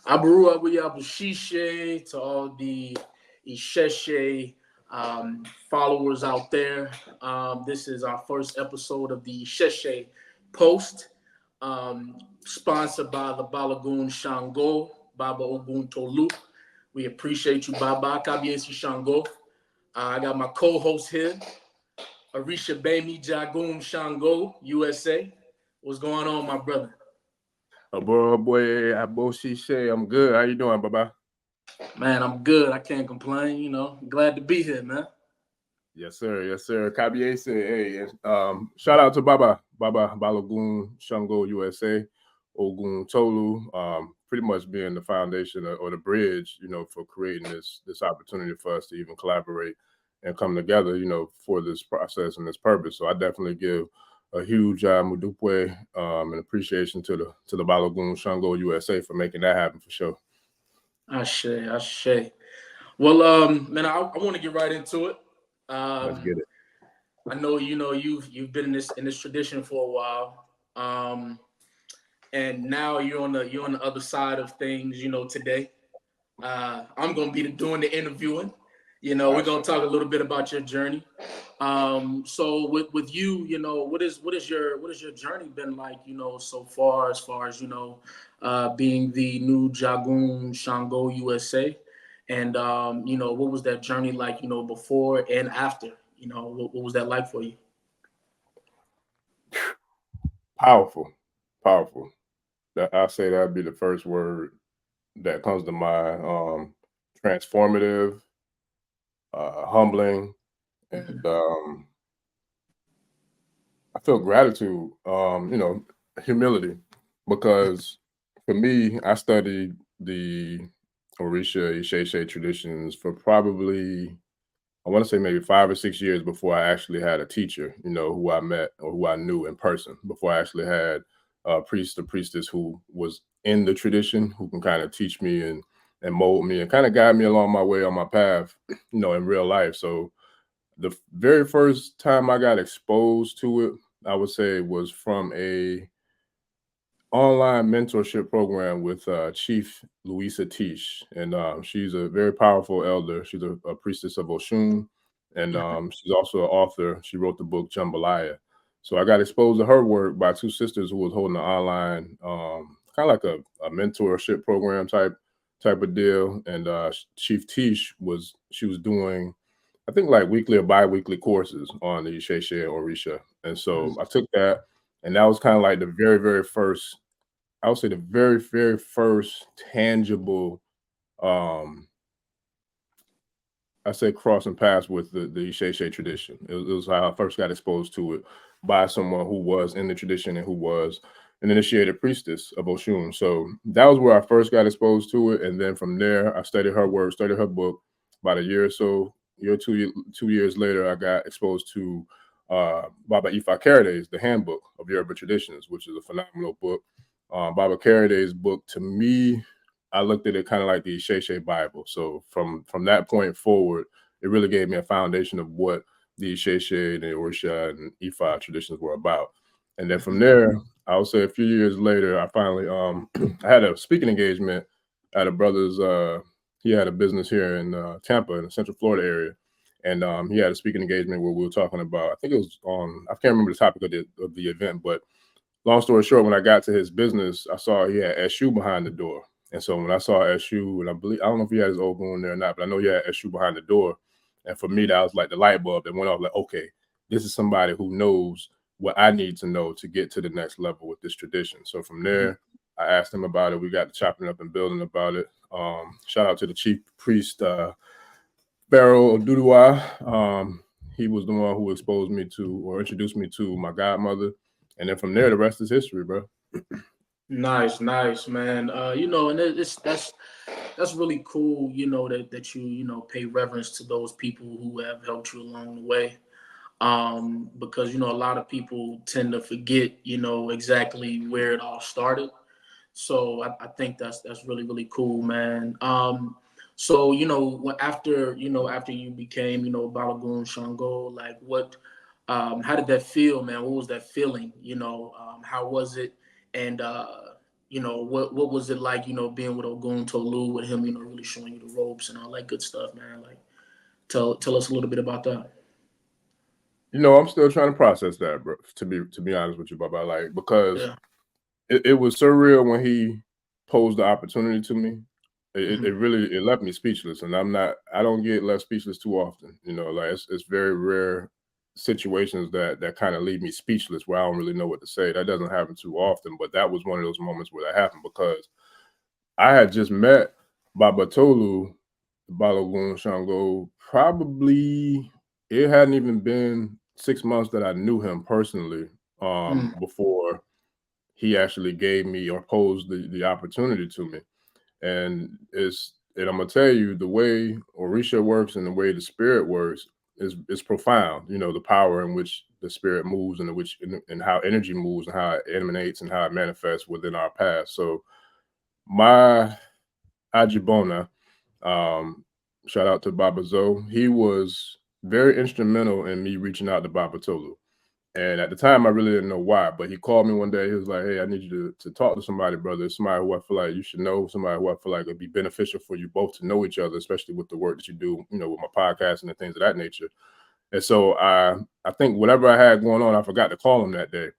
Abaru Abuyabushishe to all the Isese followers out there. This is our first episode of the Isese Post, sponsored by the Balagoon Shango, Baba Ogun Tolu. We appreciate you, Baba. Kabiesi Shango. I got my co-host here, Orisha Bemi Jagoon Shango, USA. What's going on, my brother? Boy, I'm good. How you doing, Baba? Man, I'm good. I can't complain. Glad to be here, man. Yes, sir. Yes, sir. Kabiese, hey, shout out to Baba Balagoon Shango, USA, Ogun Tolu, pretty much being the foundation or the bridge, for creating this opportunity for us to even collaborate and come together, for this process and this purpose. So I definitely give a huge mudupwe and appreciation to the Balagoon Shango USA for making that happen for sure. Ashe. Well, man, I want to get right into it. Let's get it. I know you've been in this tradition for a while, and now you're on the other side of things. Today, I'm gonna be doing the interviewing. We're gonna talk a little bit about your journey. So with you, what is your journey been like? So far as being the new Jagoon Shango USA, and what was that journey like? Before and after. What was that like for you? Powerful. I'll say that'd be the first word that comes to mind. Transformative, humbling, and I feel gratitude, humility, because for me, I studied the Orisha Isese traditions for probably, I want to say maybe 5 or 6 years before I actually had a teacher, who I met or who I knew in person, before I actually had a priest or priestess who was in the tradition, who can kind of teach me and mold me and kind of guide me along my way on my path, in real life. So the very first time I got exposed to it, I would say, was from a online mentorship program with Chief Louisa Tish, and she's a very powerful elder. She's a priestess of Oshun, and she's also an author. She wrote the book Jambalaya. So I got exposed to her work by two sisters who was holding an online, kind of like a mentorship program type of deal. And Chief Tish was doing, I think, like weekly or bi-weekly courses on the Isese or Orisha. And so I took that, and that was kind of like the very, very first, I would say the very, very first tangible, I say, crossing paths with the Isese tradition. It was how I first got exposed to it by someone who was in the tradition and who was an initiated priestess of Oshun. So that was where I first got exposed to it. And then from there, I studied her work, studied her book. About a year or so, 2 years later, I got exposed to Baba Ifa Changed The Handbook of Yoruba Traditions, which is a phenomenal book. Baba Changed's book, to me, I looked at it kind of like the Isese Bible. So from that point forward, it really gave me a foundation of what the Isese, the Orisha, and Ifa traditions were about. And then from there, I would say a few years later, I finally I had a speaking engagement at a brother's. He had a business here in Tampa, in the Central Florida area, and he had a speaking engagement where we were talking about, I think it was on, I can't remember the topic of the event, but long story short, when I got to his business, I saw he had SU behind the door. And so when I saw SU, and I don't know if he had his old in there or not, but I know he had SU behind the door. And for me, that was like the light bulb that went off, like, okay, this is somebody who knows what I need to know to get to the next level with this tradition. So from there, I asked him about it. We got to chopping up and building about it. Shout out to the chief priest, Pharaoh Oduduwa. He was the one who exposed me to, or introduced me to, my godmother. And then from there, the rest is history, bro. Nice, man. And that's really cool. That you pay reverence to those people who have helped you along the way. Because a lot of people tend to forget exactly where it all started. So I think that's really, really cool, man. So after you became Balagoon Shango, like what, how did that feel, man? What was that feeling? How was it? And what was it like, being with Ogun Tolu, with him, really showing you the ropes and all that good stuff, man. Like, tell us a little bit about that. I'm still trying to process that, bro. To be honest with you, Baba, like because Yeah. it was surreal when he posed the opportunity to me. Hmm. It really it left me speechless, and I don't get left speechless too often. Like it's very rare situations that kind of leave me speechless where I don't really know what to say. That doesn't happen too often, but that was one of those moments where that happened because I had just met Babatolu Balogun Shango. Probably it hadn't even been 6 months that I knew him personally Mm. before he actually gave me or posed the opportunity to me. And I'm gonna tell you the way Orisha works and the way the spirit works is profound. The power in which the spirit moves and and how energy moves and how it emanates and how it manifests within our past. So my Ajibona, um, shout out to Baba Zoe. He was very instrumental in me reaching out to Baba Tolu. And at the time, I really didn't know why, but he called me one day. He was like, "Hey, I need you to talk to somebody, brother. It's somebody who I feel like you should know, somebody who I feel like it'd be beneficial for you both to know each other, especially with the work that you do, with my podcast and the things of that nature." And so I think whatever I had going on, I forgot to call him that day.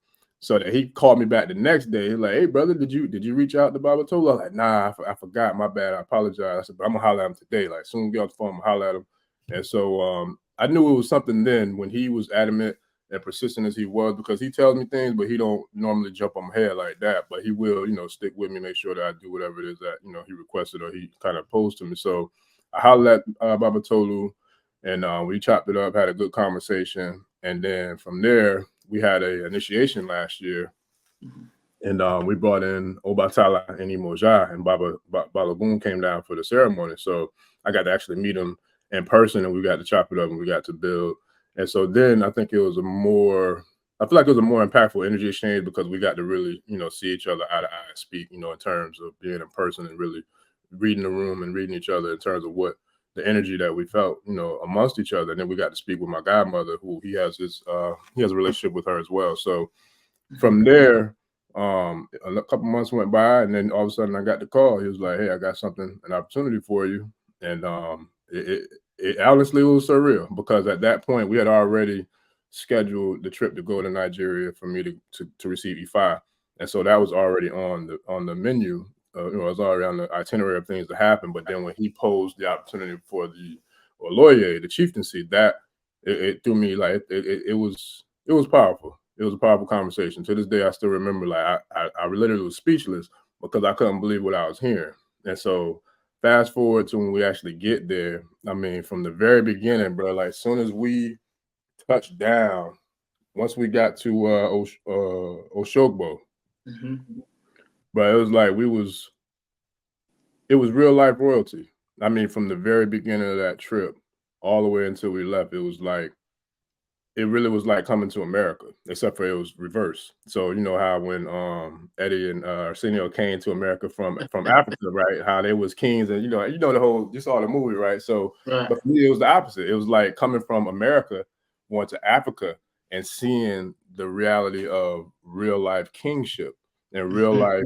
So that he called me back the next day. He's like, "Hey, brother, did you reach out to Baba Tola?" I was like, "Nah, I forgot. My bad. I apologize." I said, "But I'm gonna holler at him today. Like, soon as we get off the phone, I'm gonna holler at him." And so I knew it was something then when he was adamant and persistent as he was, because he tells me things, but he don't normally jump on my head like that. But he will, stick with me, make sure that I do whatever it is that he requested or he kind of posed to me. So I hollered at Baba Tolu, and we chopped it up, had a good conversation, and then from there we had a initiation last year, Mhm. and we brought in Obatala and Imoja, and Balagoon came down for the ceremony. So I got to actually meet him in person, and we got to chop it up, and we got to build. And so then I think I feel like it was a more impactful energy exchange because we got to really, see each other eye to eye and speak, in terms of being in person and really reading the room and reading each other in terms of what the energy that we felt, amongst each other. And then we got to speak with my godmother, who he has a relationship with her as well. So Mhm. from there, a couple months went by, and then all of a sudden I got the call. He was like, "Hey, I got an opportunity for you," and it honestly was surreal because at that point we had already scheduled the trip to go to Nigeria for me to receive Ifa, and so that was already on the menu. It was already on the itinerary of things to happen. But then when he posed the opportunity for the Oloye, the chieftaincy, that it threw me like it was powerful. It was a powerful conversation. To this day, I still remember, like, I literally was speechless because I couldn't believe what I was hearing. And so fast forward to when we actually get there. I mean, from the very beginning, bro, like as soon as we touched down, once we got to Oshogbo, Mhm. but it was like it was real life royalty. I mean, from the very beginning of that trip all the way until we left, it really was like coming to America, except for it was reverse. So you know how when Eddie and Arsenio came to America from Africa, right? How they was kings, and the whole, you saw the movie, right? So, Right. but for me, it was the opposite. It was like coming from America, going to Africa, and seeing the reality of real life kingship and real Mhm. life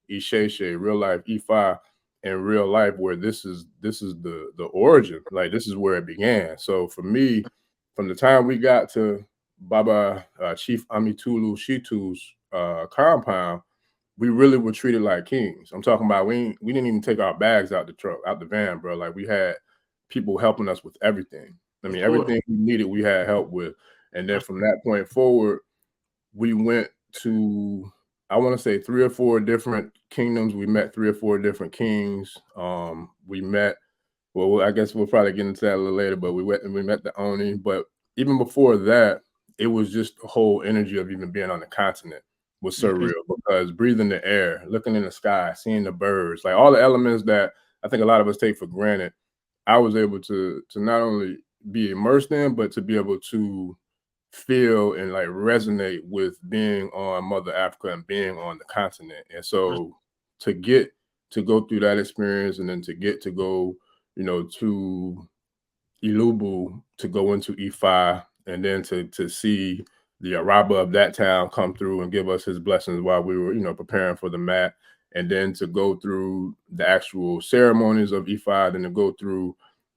Isheshe, real life Ifa, and real life where this is the origin. Like this is where it began. So for me, from the time we got to Baba Chief Amitulu Shitu's compound, we really were treated like kings. I'm talking about we didn't even take our bags out the truck, out the van, bro. Like we had people helping us with everything. I Of mean, course. everything we needed, we had help with. And then from that point forward, we went to, I want to say, 3 or 4 different kingdoms. We met 3 or 4 different kings. We met, well, I guess we'll probably get into that a little later, but we met the Oni. But even before that, it was just the whole energy of even being on the continent was Mhm. surreal because breathing the air, looking in the sky, seeing the birds, like all the elements that I think a lot of us take for granted. I was able to not only be immersed in, but to be able to feel and like resonate with being on Mother Africa and being on the continent. And so to get to go through that experience and then to get to go, to Ilubu, to go into Ifa, and then to see the Araba of that town come through and give us his blessings while we were, preparing for the mat. and then to go through the actual ceremonies of Ifa, then to go through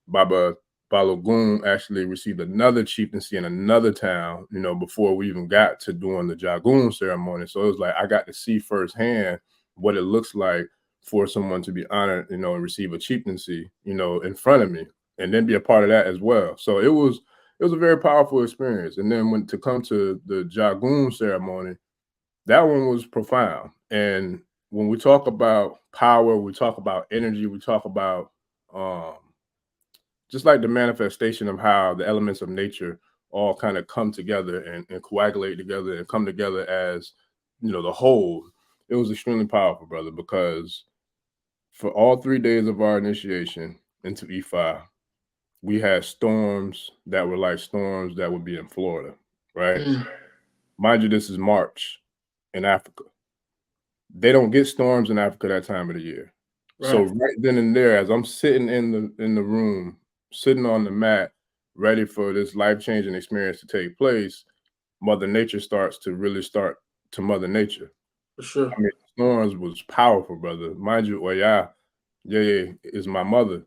Baba Balogun actually received another chieftaincy in another town, you know, before we even got to doing the Jagun ceremony. So it was like I got to see firsthand what it looks like for someone to be honored, you know, and receive a chieftaincy, you know, in front of me, and then be a part of that as well. So it was a very powerful experience. And then when to come to the Jagun ceremony, that one was profound. And when we talk about power, we talk about energy, we talk about um just like the manifestation of how the elements of nature all kind of come together and coagulate together and come together as, you know, the whole. It was extremely powerful, brother, because for all 3 days of our initiation into Ifa, we had storms that were like storms that would be in Florida, right? Mind you, this is March in Africa. They don't get storms in Africa that time of the year. So Right. right then and there, as I'm sitting in the room, sitting on the mat, ready for this life-changing experience to take place, Mother Nature starts to really start to Mother Nature. For sure. I mean, storms was powerful, brother. Mind you, yeah, is my mother.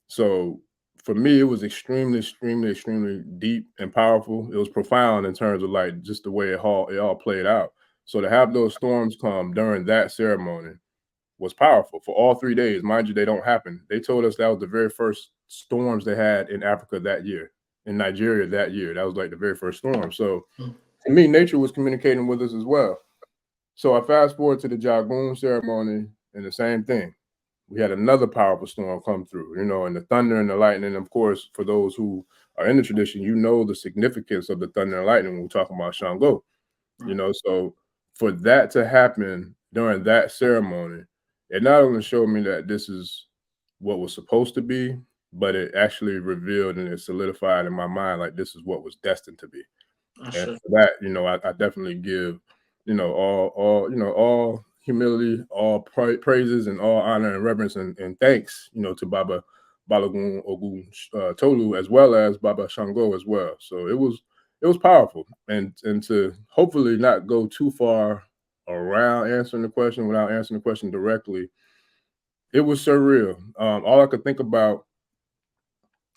So for me, it was extremely, extremely, extremely deep and powerful. It was profound in terms of like just the way it all played out. So to have those storms come during that ceremony was powerful for all 3 days. Mind you, they don't happen. They told us that was the very first storms they had in Africa that year, in Nigeria that year. That was like the very first storm. So to me, nature was communicating with us as well. So I fast forward to the Jagun ceremony, and the same thing. We had another powerful storm come through, you know, and the thunder and the lightning. Of course, for those who are in the tradition, you know the significance of the thunder and lightning when we talk about Shango, you know. So for that to happen during that ceremony, it not only showed me that this is what was supposed to be, but it actually revealed and it solidified in my mind like this is what was destined to be. And Sure. for that, you know, I definitely give, you know, all humility, all praises, and all honor and reverence and thanks, you know, to Baba Balogun Ogun Tolu, as well as Baba Shango as well. So it was powerful, and to hopefully not go too far around answering the question without answering the question directly. It was surreal. All I could think about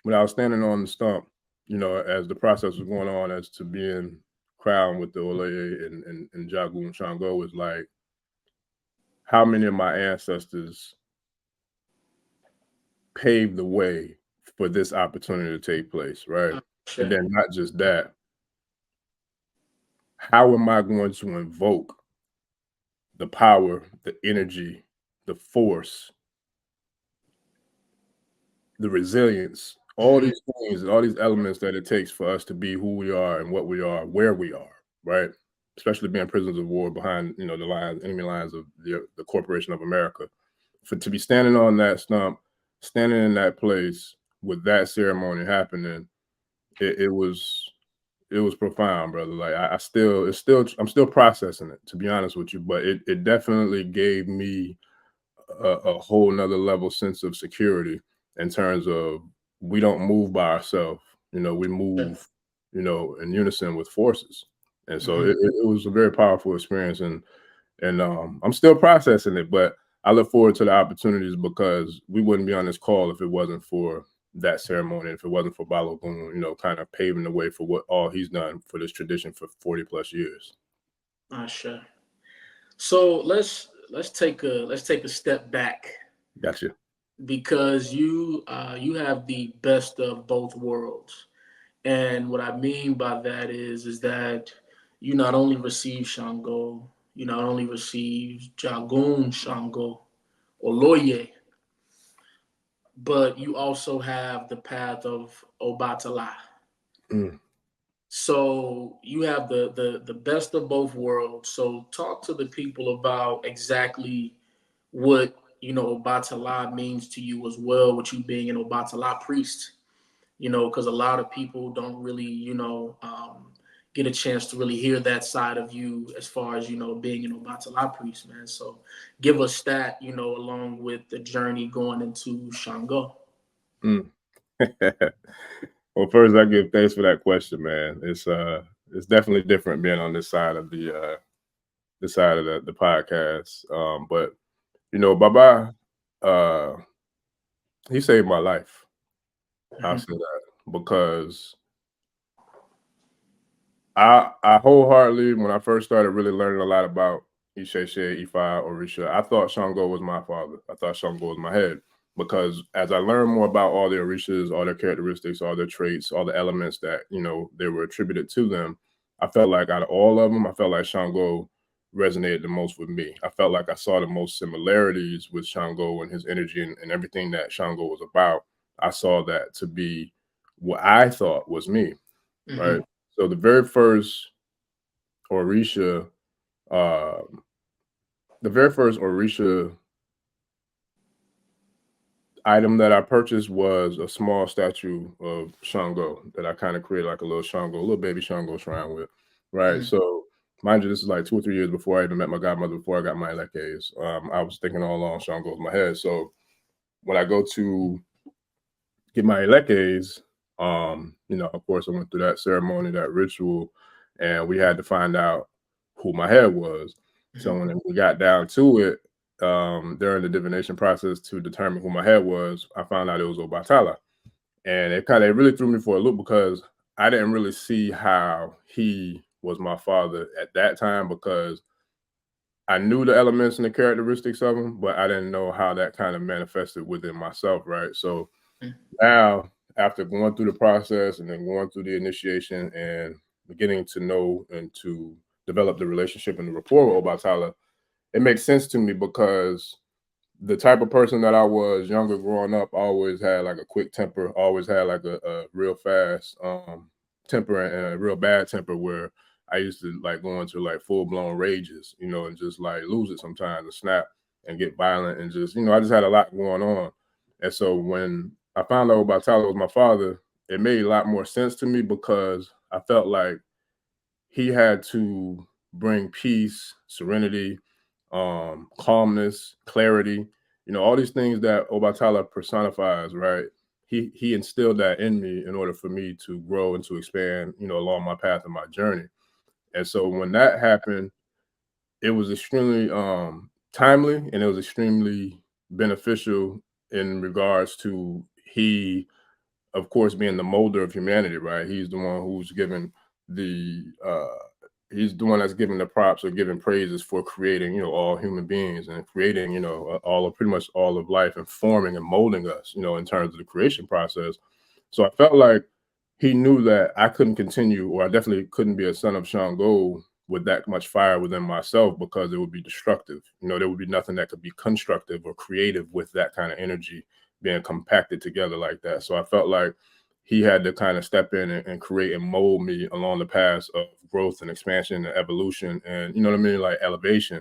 when I was standing on the stump, you know, as the process was going on, as to being crowned with the Oleye and Jagun Shango, was like how many of my ancestors paved the way for this opportunity to take place, right? Sure. And then not just that, how am I going to invoke the power, the energy, the force, the resilience, all these things, all these elements that it takes for us to be who we are and what we are, where we are, right? Especially being prisoners of war behind, you know, the lines, enemy lines of the Corporation of America. For to be standing on that stump, standing in that place with that ceremony happening, it was profound, brother. Like I'm still processing it, to be honest with you, but it definitely gave me a whole nother level sense of security in terms of we don't move by ourselves. You know, we move, you know, in unison with forces. And so it was a very powerful experience, and I'm still processing it, but I look forward to the opportunities because we wouldn't be on this call if it wasn't for that ceremony, if it wasn't for Balogun, you know, kind of paving the way for what all he's done for this tradition for 40 plus years. Sure. So let's take a step back Gotcha. because you have the best of both worlds. And what I mean by that is that you not only receive Shango, you not only receive Jagun Shango or Loye, but you also have the path of Obatala. Mm. So you have the best of both worlds. So talk to the people about exactly what Obatala means to you as well, with you being an Obatala priest. Because a lot of people don't really, get a chance to really hear that side of you as far as, being an Obatala priest, man. So give us that, along with the journey going into Shango. Mm. Well, first I give thanks for that question, man. It's definitely different being on this side of the podcast. But Baba, uh, he saved my life. I'll say that because I wholeheartedly, when I first started really learning a lot about Isese, Ifa, Orisha, I thought Shango was my father. I thought Shango was my head. Because as I learned more about all the Orishas, all their characteristics, all their traits, all the elements that, they were attributed to them, I felt like out of all of them, I felt like Shango resonated the most with me. I felt like I saw the most similarities with Shango and his energy and everything that Shango was about. I saw that to be what I thought was me, right? So the very first Orisha, uh, the very first Orisha item that I purchased was a small statue of Shango that I kind of created like a little Shango, a little baby Shango shrine with, right? So mind you, this is like 2 or 3 years before I even met my godmother, before I got my Elekes. I was thinking all along Shango was my head. So when I go to get my Elekes, of course I went through that ceremony, that ritual, and we had to find out who my head was. So when we got down to it, during the divination process to determine who my head was, I found out it was Obatala. And it really threw me for a loop because I didn't really see how he was my father at that time, because I knew the elements and the characteristics of him, but I didn't know how that kind of manifested within myself, right? So now, after going through the process and then going through the initiation and beginning to know and to develop the relationship and the rapport with Obatala, it makes sense to me because the type of person that I was younger growing up, I always had like a quick temper, always had like a real fast temper and a real bad temper, where I used to like go into like full blown rages, and just like lose it sometimes and snap and get violent and just, I just had a lot going on. And so when I found out about Tyler was my father, it made a lot more sense to me because I felt like he had to bring peace, serenity, calmness, clarity, all these things that Obatala personifies, right? He instilled that in me in order for me to grow and to expand, along my path and my journey. And so when that happened, it was extremely timely, and it was extremely beneficial in regards to he, of course, being the molder of humanity, right? He's the one who's given the he's the one that's giving the props or giving praises for creating, all human beings and creating, all of pretty much all of life and forming and molding us, in terms of the creation process. So I felt like he knew that I couldn't continue, or I definitely couldn't be a son of Shango with that much fire within myself, because it would be destructive. There would be nothing that could be constructive or creative with that kind of energy being compacted together like that. So I felt like he had to kind of step in and create and mold me along the path of growth and expansion and evolution and, like elevation.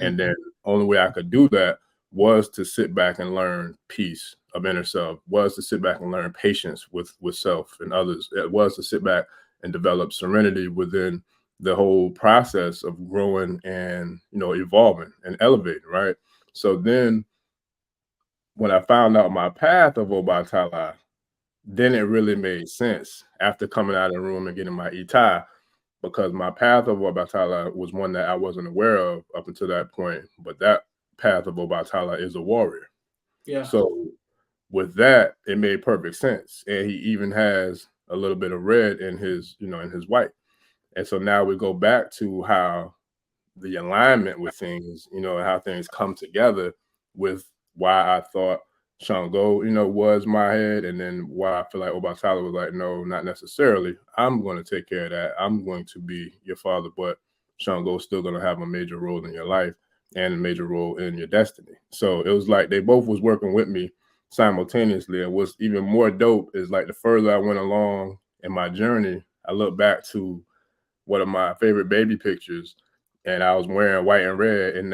And then only way I could do that was to sit back and learn peace of inner self, was to sit back and learn patience with self and others. It was to sit back and develop serenity within the whole process of growing and, evolving and elevating, right? So then when I found out my path of Obatala, then it really made sense after coming out of the room and getting my Ita, because my path of Obatala was one that I wasn't aware of up until that point. But that path of Obatala is a warrior. Yeah. So with that, it made perfect sense. And he even has a little bit of red in his, in his white. And so now we go back to how the alignment with things, how things come together with why I thought Shango, was my head, and then why I feel like Obatala was like, no, not necessarily. I'm going to take care of that. I'm going to be your father, but Shango's still going to have a major role in your life and a major role in your destiny. So it was like they both was working with me simultaneously. And what's even more dope is like the further I went along in my journey, I look back to one of my favorite baby pictures, and I was wearing white and red in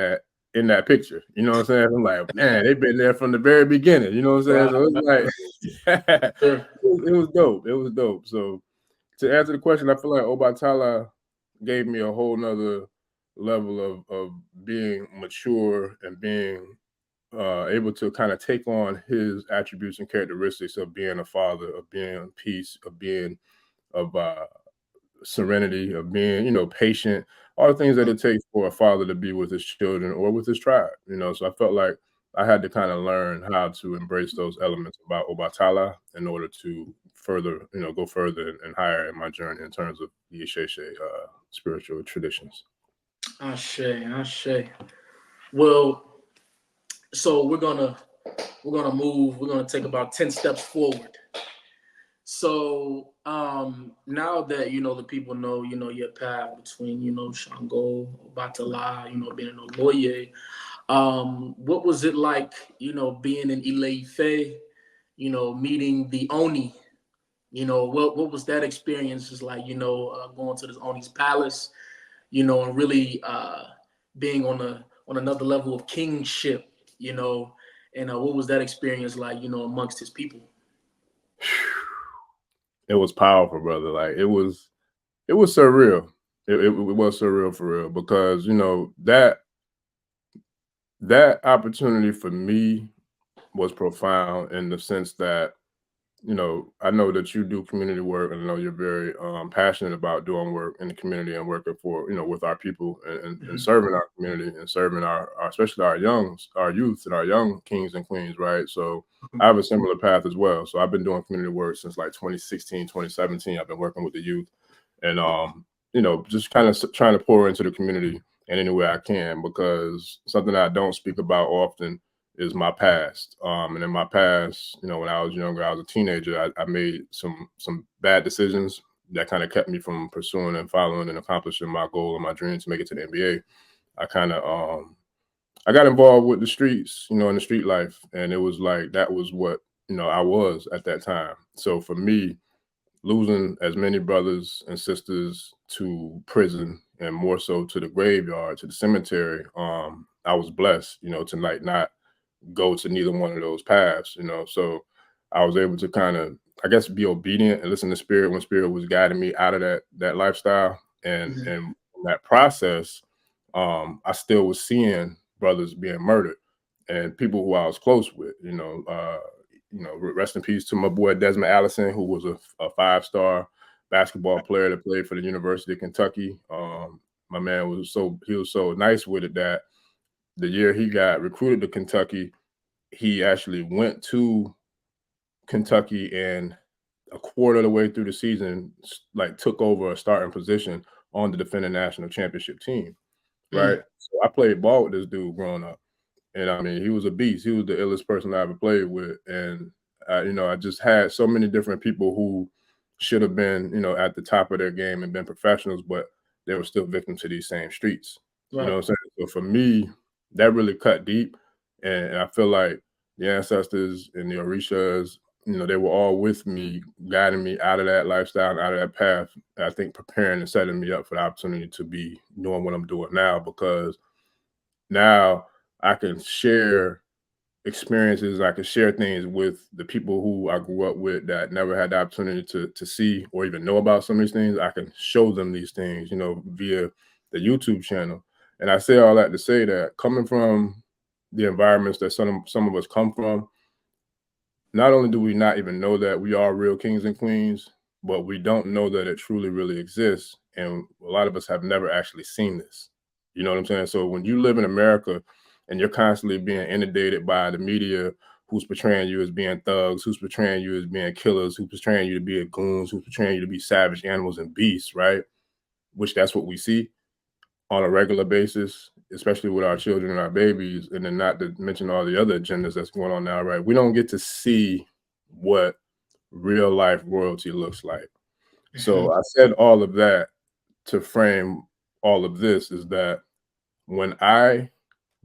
that picture. You know what I'm saying? I'm like, man, they've been there from the very beginning. You know what I'm saying? So it's like it was dope. It was dope. So to answer the question, I feel like Obatala gave me a whole nother level of being mature and being able to kind of take on his attributes and characteristics of being a father, of being peace, of being of serenity, of being, patient, all the things that it takes for a father to be with his children or with his tribe, So I felt like I had to kind of learn how to embrace those elements about Obatala in order to further, go further and higher in my journey in terms of the Isheshe spiritual traditions. Ashe, Ashe. Well, so we're gonna move. We're gonna take about 10 steps forward. So now that the people know your path between Shango, Obatala, being an Oloye. What was it like being in Ife, meeting the Oni? What was that experience is like? Going to this Oni's palace, and really being on another level of kingship, and what was that experience like, amongst his people? It was powerful, brother. Like it was surreal. It was surreal for real because that opportunity for me was profound in the sense that I know that you do community work, and I know you're very passionate about doing work in the community and working for with our people and Mm-hmm. serving our community and serving our especially our youth and our young kings and queens, right? So I have a similar path as well. So I've been doing community work since like 2016, 2017. I've been working with the youth and just kind of trying to pour into the community in any way I can, because something that I don't speak about often is my past. And in my past, when I was younger, I was a teenager. I made some bad decisions that kind of kept me from pursuing and following and accomplishing my goal and my dream to make it to the NBA. I kind of I got involved with the streets, in the street life, and it was like that was what I was at that time. So for me, losing as many brothers and sisters to prison and more so to the graveyard, to the cemetery, I was blessed, to like not go to neither one of those paths, So I was able to kind of, I guess, be obedient and listen to spirit when spirit was guiding me out of that lifestyle. And in that process, I still was seeing brothers being murdered and people who I was close with, rest in peace to my boy Desmond Allison, who was a 5-star basketball player that played for the University of Kentucky. My man he was so nice with it that the year he got recruited to Kentucky, he actually went to Kentucky and a quarter of the way through the season, like took over a starting position on the defending national championship team. Right. So I played ball with this dude growing up. And I mean, he was a beast. He was the illest person I ever played with. And, I just had so many different people who should have been, at the top of their game and been professionals, but they were still victims to these same streets. You know Right. what I'm saying? So for me, that really cut deep. And I feel like the ancestors and the Orishas, they were all with me, guiding me out of that lifestyle and out of that path. I think preparing and setting me up for the opportunity to be doing what I'm doing now, because now I can share experiences, I can share things with the people who I grew up with that never had the opportunity to see or even know about some of these things. I can show them these things, via the YouTube channel. And I say all that to say that coming from the environments that some of us come from, not only do we not even know that we are real kings and queens, but we don't know that it truly, really exists. And a lot of us have never actually seen this. You know what I'm saying? So when you live in America and you're constantly being inundated by the media, who's portraying you as being thugs, who's portraying you as being killers, who's portraying you to be a goons, who's portraying you to be savage animals and beasts, right? Which that's what we see on a regular basis, especially with our children and our babies, and then not to mention all the other agendas that's going on now, right? We don't get to see what real life royalty looks like. So I said all of that to frame all of this is that when I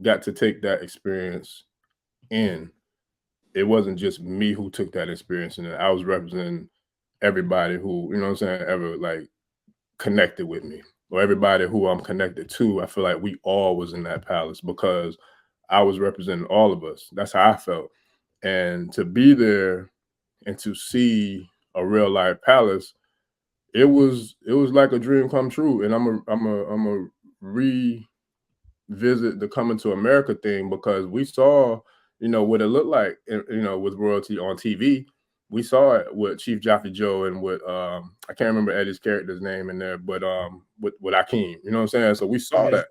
got to take that experience in, it wasn't just me who took that experience in. I was representing everybody who, what I'm saying, ever like connected with me, or everybody who I'm connected to. I feel like we all was in that palace because I was representing all of us. That's how I felt. And to be there and to see a real life palace, it was like a dream come true. And I'm a revisit the coming to America thing, because we saw, what it looked like, with royalty on TV. we saw it with Chief Jaffe Joe and with I can't remember Eddie's character's name in there, but with Akeem, you know what I'm saying? So we saw that.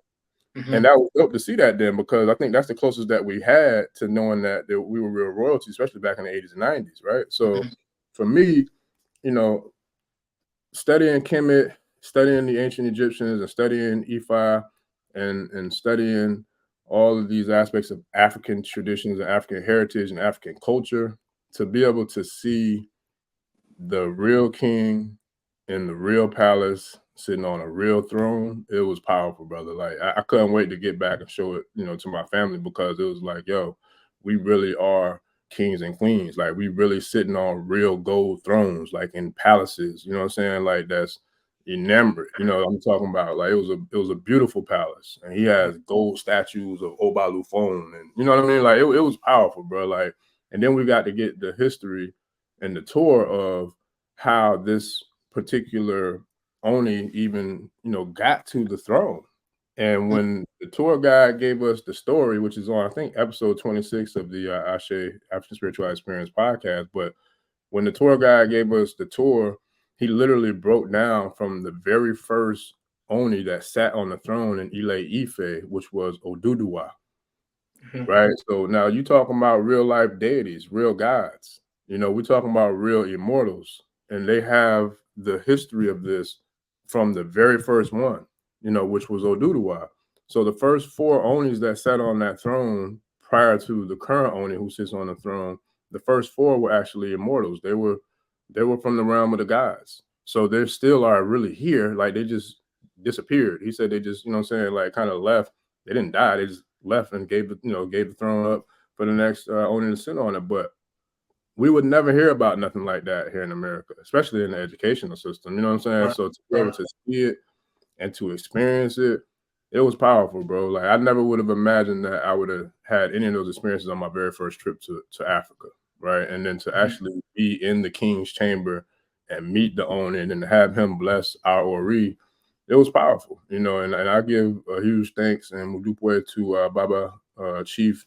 Mm-hmm. And that was dope to see that then, because I think that's the closest that we had to knowing that we were real royalty, especially back in the 80s and 90s, right? So for me, you know, studying Kemet, studying the ancient Egyptians, and studying Ifa, and studying all of these aspects of African traditions and African heritage and African culture, to be able to see the real king in the real palace sitting on a real throne, it was powerful, brother. Like I couldn't wait to get back and show it, to my family, because it was like, yo, we really are kings and queens. Like we really sitting on real gold thrones, like in palaces, you know what I'm saying? Like that's enamored, I'm talking about. Like it was a beautiful palace, and he has gold statues of Oba, and you know what I mean? Like it was powerful, bro. Like, and then we got to get the history and the tour of how this particular Oni even, got to the throne. And when the tour guide gave us the story, which is on, I think, episode 26 of the Ashe African Spiritual Experience podcast, but when the tour guide gave us the tour, he literally broke down from the very first Oni that sat on the throne in Ile Ife, which was Oduduwa. Right. So now you talking about real life deities, real gods. We're talking about real immortals, and they have the history of this from the very first one, which was Oduduwa. So the first four Onis that sat on that throne prior to the current Oni who sits on the throne, the first four were actually immortals. They were from the realm of the gods. So they still are really here. Like they just disappeared. He said they just, what I'm saying, like kind of left. They didn't die. They just left and gave the throne up for the next owner to sit on it. But we would never hear about nothing like that here in America, especially in the educational system. You know what I'm saying? Right. So to be able to see it and to experience it, it was powerful, bro. Like I never would have imagined that I would have had any of those experiences on my very first trip to Africa, right? And then to actually be in the king's chamber and meet the owner and then have him bless our Ori, it was powerful, and I give a huge thanks and Mudupwe to Baba Chief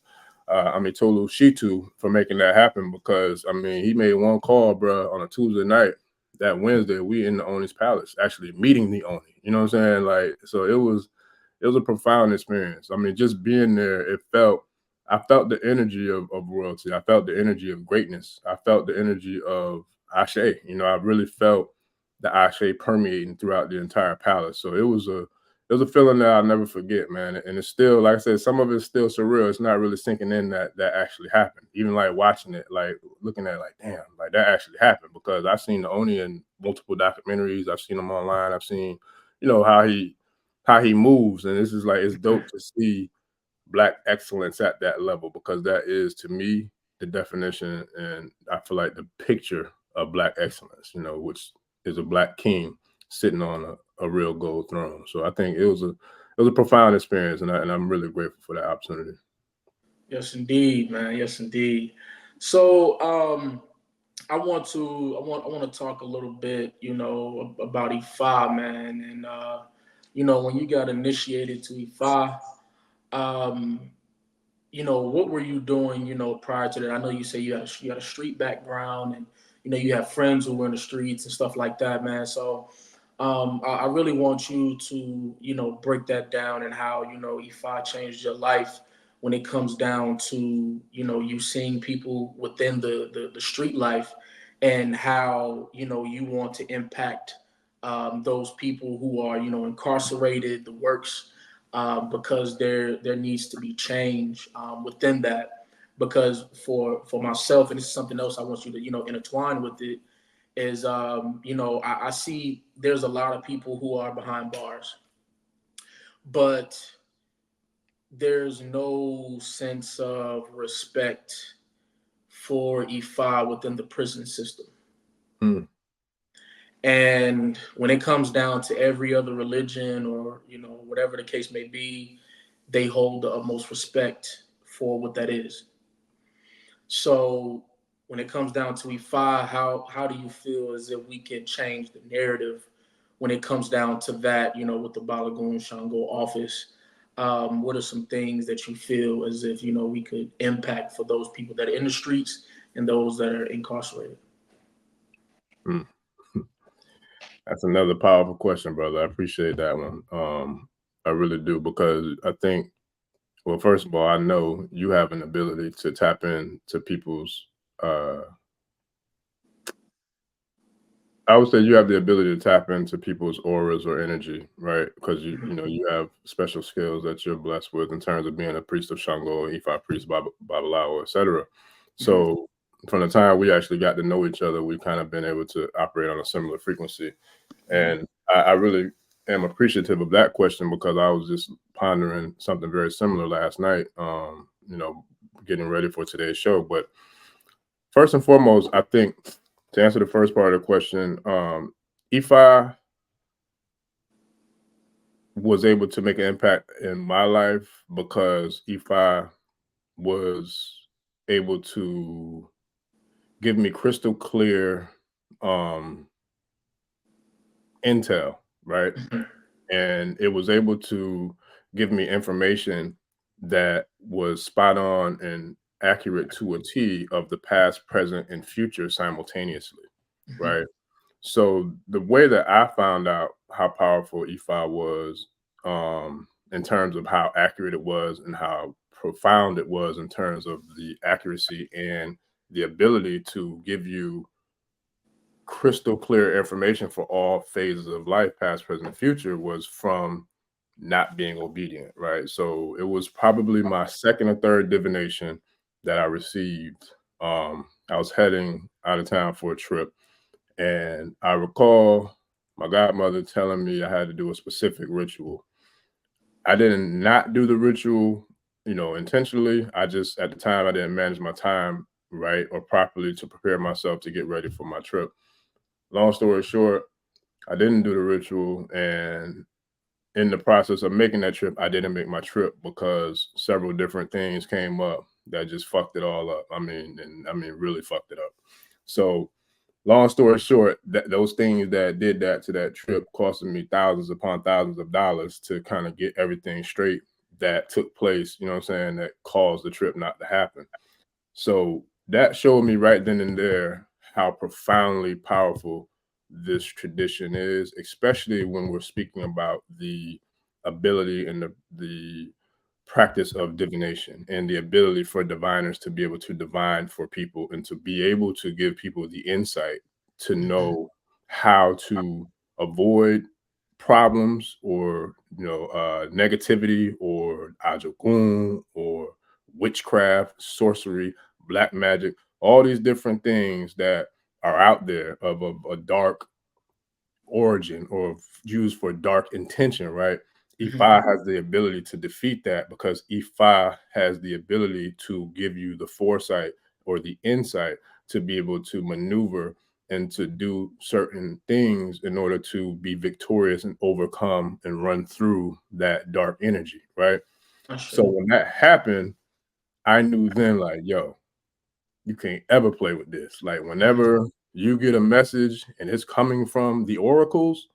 Amitolu Shitu for making that happen, because I mean he made one call, bro, on a Tuesday night. That Wednesday we in the Oni's palace, actually meeting the Oni. You know what I'm saying? Like, so it was a profound experience. I mean, just being there, I felt the energy of royalty. I felt the energy of greatness. I felt the energy of Ashe. I really felt the Ashe permeating throughout the entire palace. So it was a feeling that I'll never forget, man. And it's still, like I said, some of it's still surreal. It's not really sinking in that actually happened. Even like watching it, like looking at it, like, damn, like that actually happened, because I've seen the Oni in multiple documentaries. I've seen him online. I've seen, how he moves. And this is like, it's dope to see Black excellence at that level, because that is, to me, the definition, and I feel like the picture of Black excellence, which is a Black king sitting on a real gold throne. So I think it was a profound experience, and I'm really grateful for that opportunity. Yes, indeed, man. Yes, indeed. So, I want to talk a little bit, about Ifa, man, and when you got initiated to Ifa, um, what were you doing, prior to that? I know you say you had a street background, and you have friends who were in the streets and stuff like that, man. So, I really want you to, break that down, and how, Ifa changed your life when it comes down to, you seeing people within the street life, and how, you want to impact those people who are, incarcerated, the works, because there needs to be change within that. Because for myself, and this is something else I want you to, intertwine with it, is I see there's a lot of people who are behind bars, but there's no sense of respect for Ifa within the prison system. Mm. And when it comes down to every other religion, or whatever the case may be, they hold the utmost respect for what that is. So when it comes down to Ifa, how do you feel as if we can change the narrative when it comes down to that, with the Balagoon Shango office? What are some things that you feel as if, we could impact for those people that are in the streets and those that are incarcerated? Hmm. That's another powerful question, brother. I appreciate that one. I really do, because I think, well, first of all, I know you have an ability to tap into people's uh I would say you have the ability to tap into people's auras or energy, right? Because you know you have special skills that you're blessed with in terms of being a priest of Shango, Ifa priest, Babalawo, etc. Mhm. So from the time we actually got to know each other, we've kind of been able to operate on a similar frequency. And I really am appreciative of that question, because I was just pondering something very similar last night, you know, getting ready for today's show. But first and foremost, I think to answer the first part of the question, if I was able to make an impact in my life because if I was able to give me crystal clear um, intel, right? Mhm. And it was able to give me information that was spot on and accurate to a T of the past, present, and future simultaneously, Mhm. right? So the way that I found out how powerful EFI was, in terms of how accurate it was and how profound it was in terms of the accuracy and the ability to give you crystal clear information for all phases of life, past, present, and future, was from not being obedient, right? So it was probably my second or third divination that I received. I was heading out of town for a trip, and I recall my godmother telling me I had to do a specific ritual. I didn't not do the ritual, you know, intentionally. I just, at the time, I didn't manage my time right or properly to prepare myself to get ready for my trip. Long story short, I didn't do the ritual, and in the process of making that trip, I didn't make my trip because several different things came up that just fucked it all up. I mean, really fucked it up. So, long story short, that those things that did that to that trip costed me thousands upon thousands of dollars to kind of get everything straight that took place. You know what I'm saying? That caused the trip not to happen. So that showed me right then and there how profoundly powerful this tradition is, especially when we're speaking about the ability and the practice of divination and the ability for diviners to be able to divine for people and to be able to give people the insight to Mhm. know how to avoid problems or negativity or ajogun or witchcraft, sorcery, black magic, all these different things that are out there of a dark origin or used for dark intention, right? Mhm. Ifa has the ability to defeat that because Ifa has the ability to give you the foresight or the insight to be able to maneuver and to do certain things in order to be victorious and overcome and run through that dark energy, right? So Ashe. when that happened, I knew then, like, yo, you can't ever play with this. Like, Mhm. whenever you get a message and it's coming from the oracles,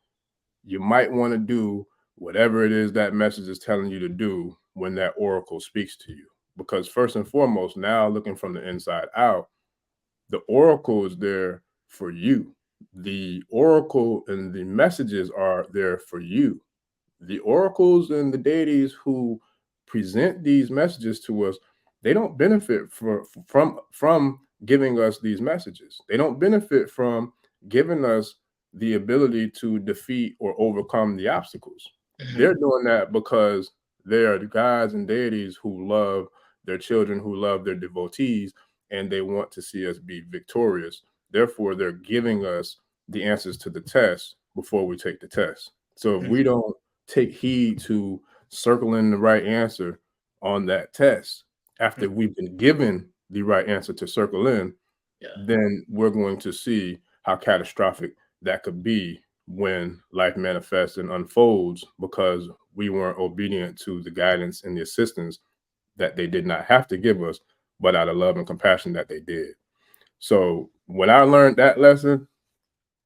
you might want to do whatever it is that message is telling you to do when that oracle speaks to you. Because first and foremost, now looking from the inside out, the oracle is there for you. The oracle and the messages are there for you. The oracles and the deities who present these messages to us, they don't benefit from giving us these messages. They don't benefit from giving us the ability to defeat or overcome the obstacles. Mhm. They're doing that because they are the gods and deities who love their children, who love their devotees, and they want to see us be victorious. Therefore, they're giving us the answers to the test before we take the test. So if Mhm. we don't take heed to circling the right answer on that test after Mhm. we've been given the right answer to circle in, Yeah. then we're going to see how catastrophic that could be when life manifests and unfolds because we weren't obedient to the guidance and the assistance that they did not have to give us, but out of love and compassion that they did. So when I learned that lesson,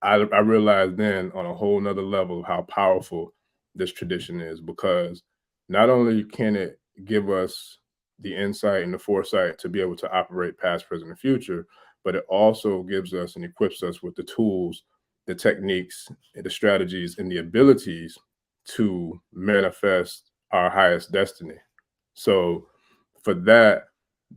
I realized then on a whole nother level how powerful this tradition is because not only can it give us the insight and the foresight to be able to operate past, present, and future, but it also gives us and equips us with the tools, the techniques, and the strategies, and the abilities to manifest our highest destiny. So for that,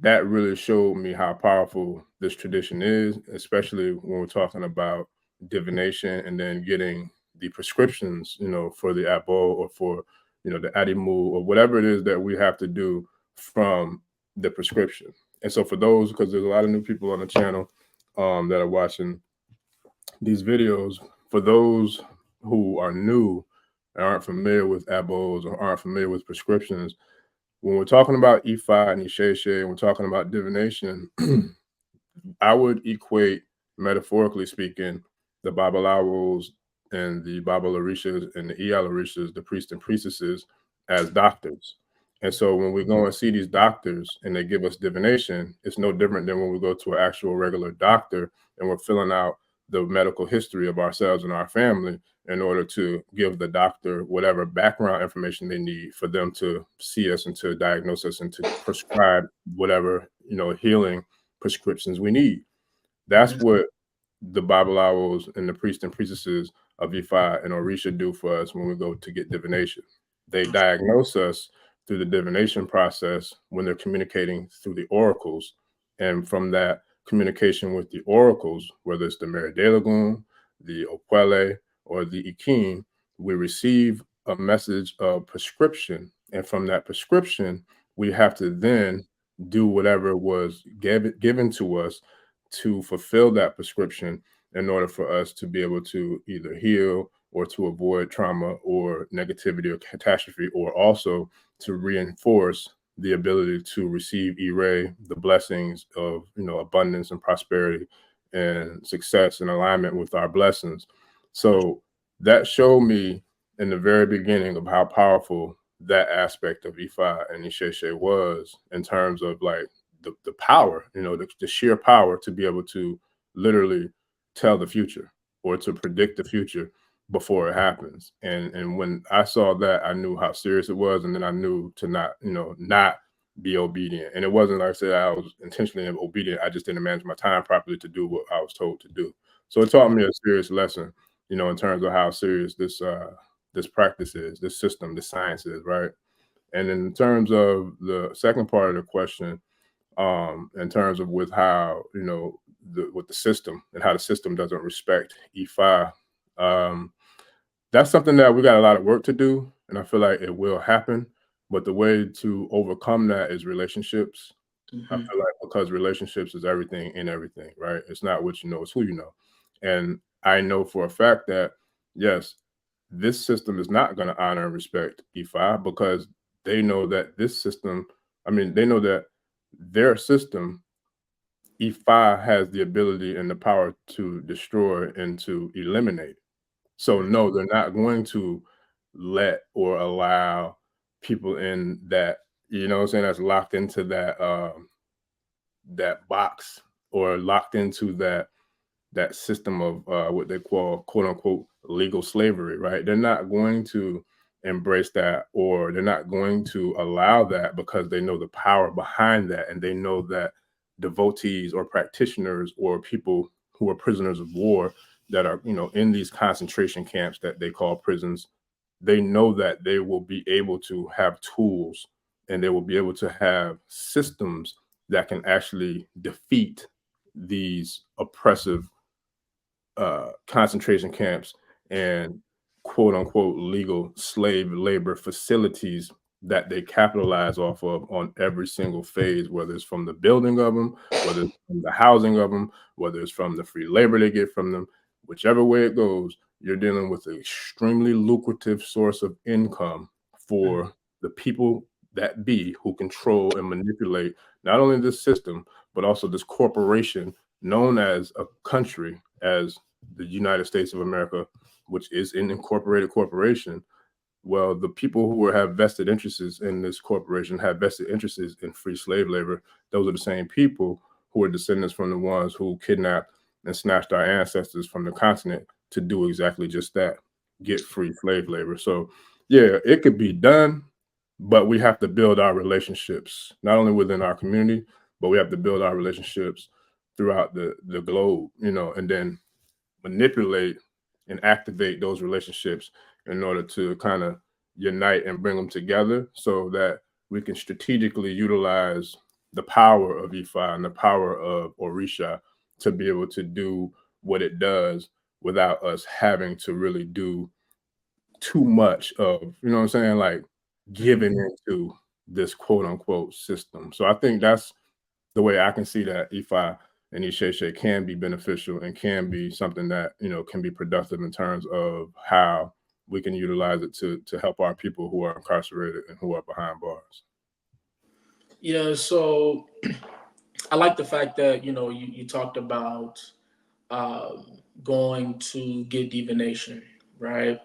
that really showed me how powerful this tradition is, especially when we're talking about divination and then getting the prescriptions, for the abo or for, the adimu or whatever it is that we have to do from the prescription. And so for those, because there's a lot of new people on the channel that are watching these videos, for those who are new and aren't familiar with abos or aren't familiar with prescriptions, when we're talking about Ifa and Isese, and we're talking about divination, I would equate, metaphorically speaking, the Babalawos and the Babalarishas and the Iyalorishas, the priests and priestesses, as doctors. And so when we go and see these doctors and they give us divination, it's no different than when we go to an actual regular doctor and we're filling out the medical history of ourselves and our family in order to give the doctor whatever background information they need for them to see us and to diagnose us and to prescribe whatever, healing prescriptions we need. That's Mhm. what the Babalawos and the priests and priestesses of Ifa and Orisha do for us when we go to get divination. They diagnose us through the divination process when they're communicating through the oracles. And from that communication with the oracles, whether it's the Meridelagoon, the Opele, or the Ikin, we receive a message of prescription. And from that prescription, we have to then do whatever was given to us to fulfill that prescription in order for us to be able to either heal or to avoid trauma or negativity or catastrophe, or also to reinforce the ability to receive the blessings of abundance and prosperity and success in alignment with our blessings. So that showed me in the very beginning of how powerful that aspect of Ifa and Isheshe was in terms of like the power, the sheer power to be able to literally tell the future or to predict the future before it happens. And when I saw that, I knew how serious it was, and then I knew to not be obedient. And it wasn't like I said I was intentionally obedient. I just didn't manage my time properly to do what I was told to do. So it taught me a serious lesson, in terms of how serious this practice is, this system, this science is, right? And in terms of the second part of the question, in terms of with how with the system and how the system doesn't respect E5. That's something that we got a lot of work to do, and I feel like it will happen. But the way to overcome that is relationships. I Mhm. feel like because relationships is everything in everything, right? It's not what you know, it's who you know. And I know for a fact that yes, this system is not going to honor and respect E5 because they know that this system, they know that their system, E5 has the ability and the power to destroy and to eliminate. So no, they're not going to let or allow people in that, what I'm saying, that's locked into that box or locked into that system of what they call quote unquote legal slavery, right? They're not going to embrace that, or they're not going to allow that because they know the power behind that. And they know that devotees or practitioners or people who are prisoners of war that are, in these concentration camps that they call prisons, they know that they will be able to have tools and they will be able to have systems that can actually defeat these oppressive concentration camps and quote unquote legal slave labor facilities that they capitalize off of on every single phase, whether it's from the building of them, whether it's from the housing of them, whether it's from the free labor they get from them, whichever way it goes, you're dealing with an extremely lucrative source of income for the people that be who control and manipulate not only this system, but also this corporation known as a country, as the United States of America, which is an incorporated corporation. Well, the people who have vested interests in this corporation have vested interests in free slave labor. Those are the same people who are descendants from the ones who kidnapped and snatched our ancestors from the continent to do exactly just that, get free slave labor. So, yeah, it could be done, but we have to build our relationships, not only within our community, but we have to build our relationships throughout the globe, and then manipulate and activate those relationships in order to kind of unite and bring them together so that we can strategically utilize the power of Ifa and the power of Orisha to be able to do what it does without us having to really do too much of, what I'm saying, like giving into this quote unquote system. So I think that's the way I can see that Ifa and Isese can be beneficial and can be something that, can be productive in terms of how we can utilize it to help our people who are incarcerated and who are behind bars. Yeah, so I like the fact that you talked about going to get divination, right?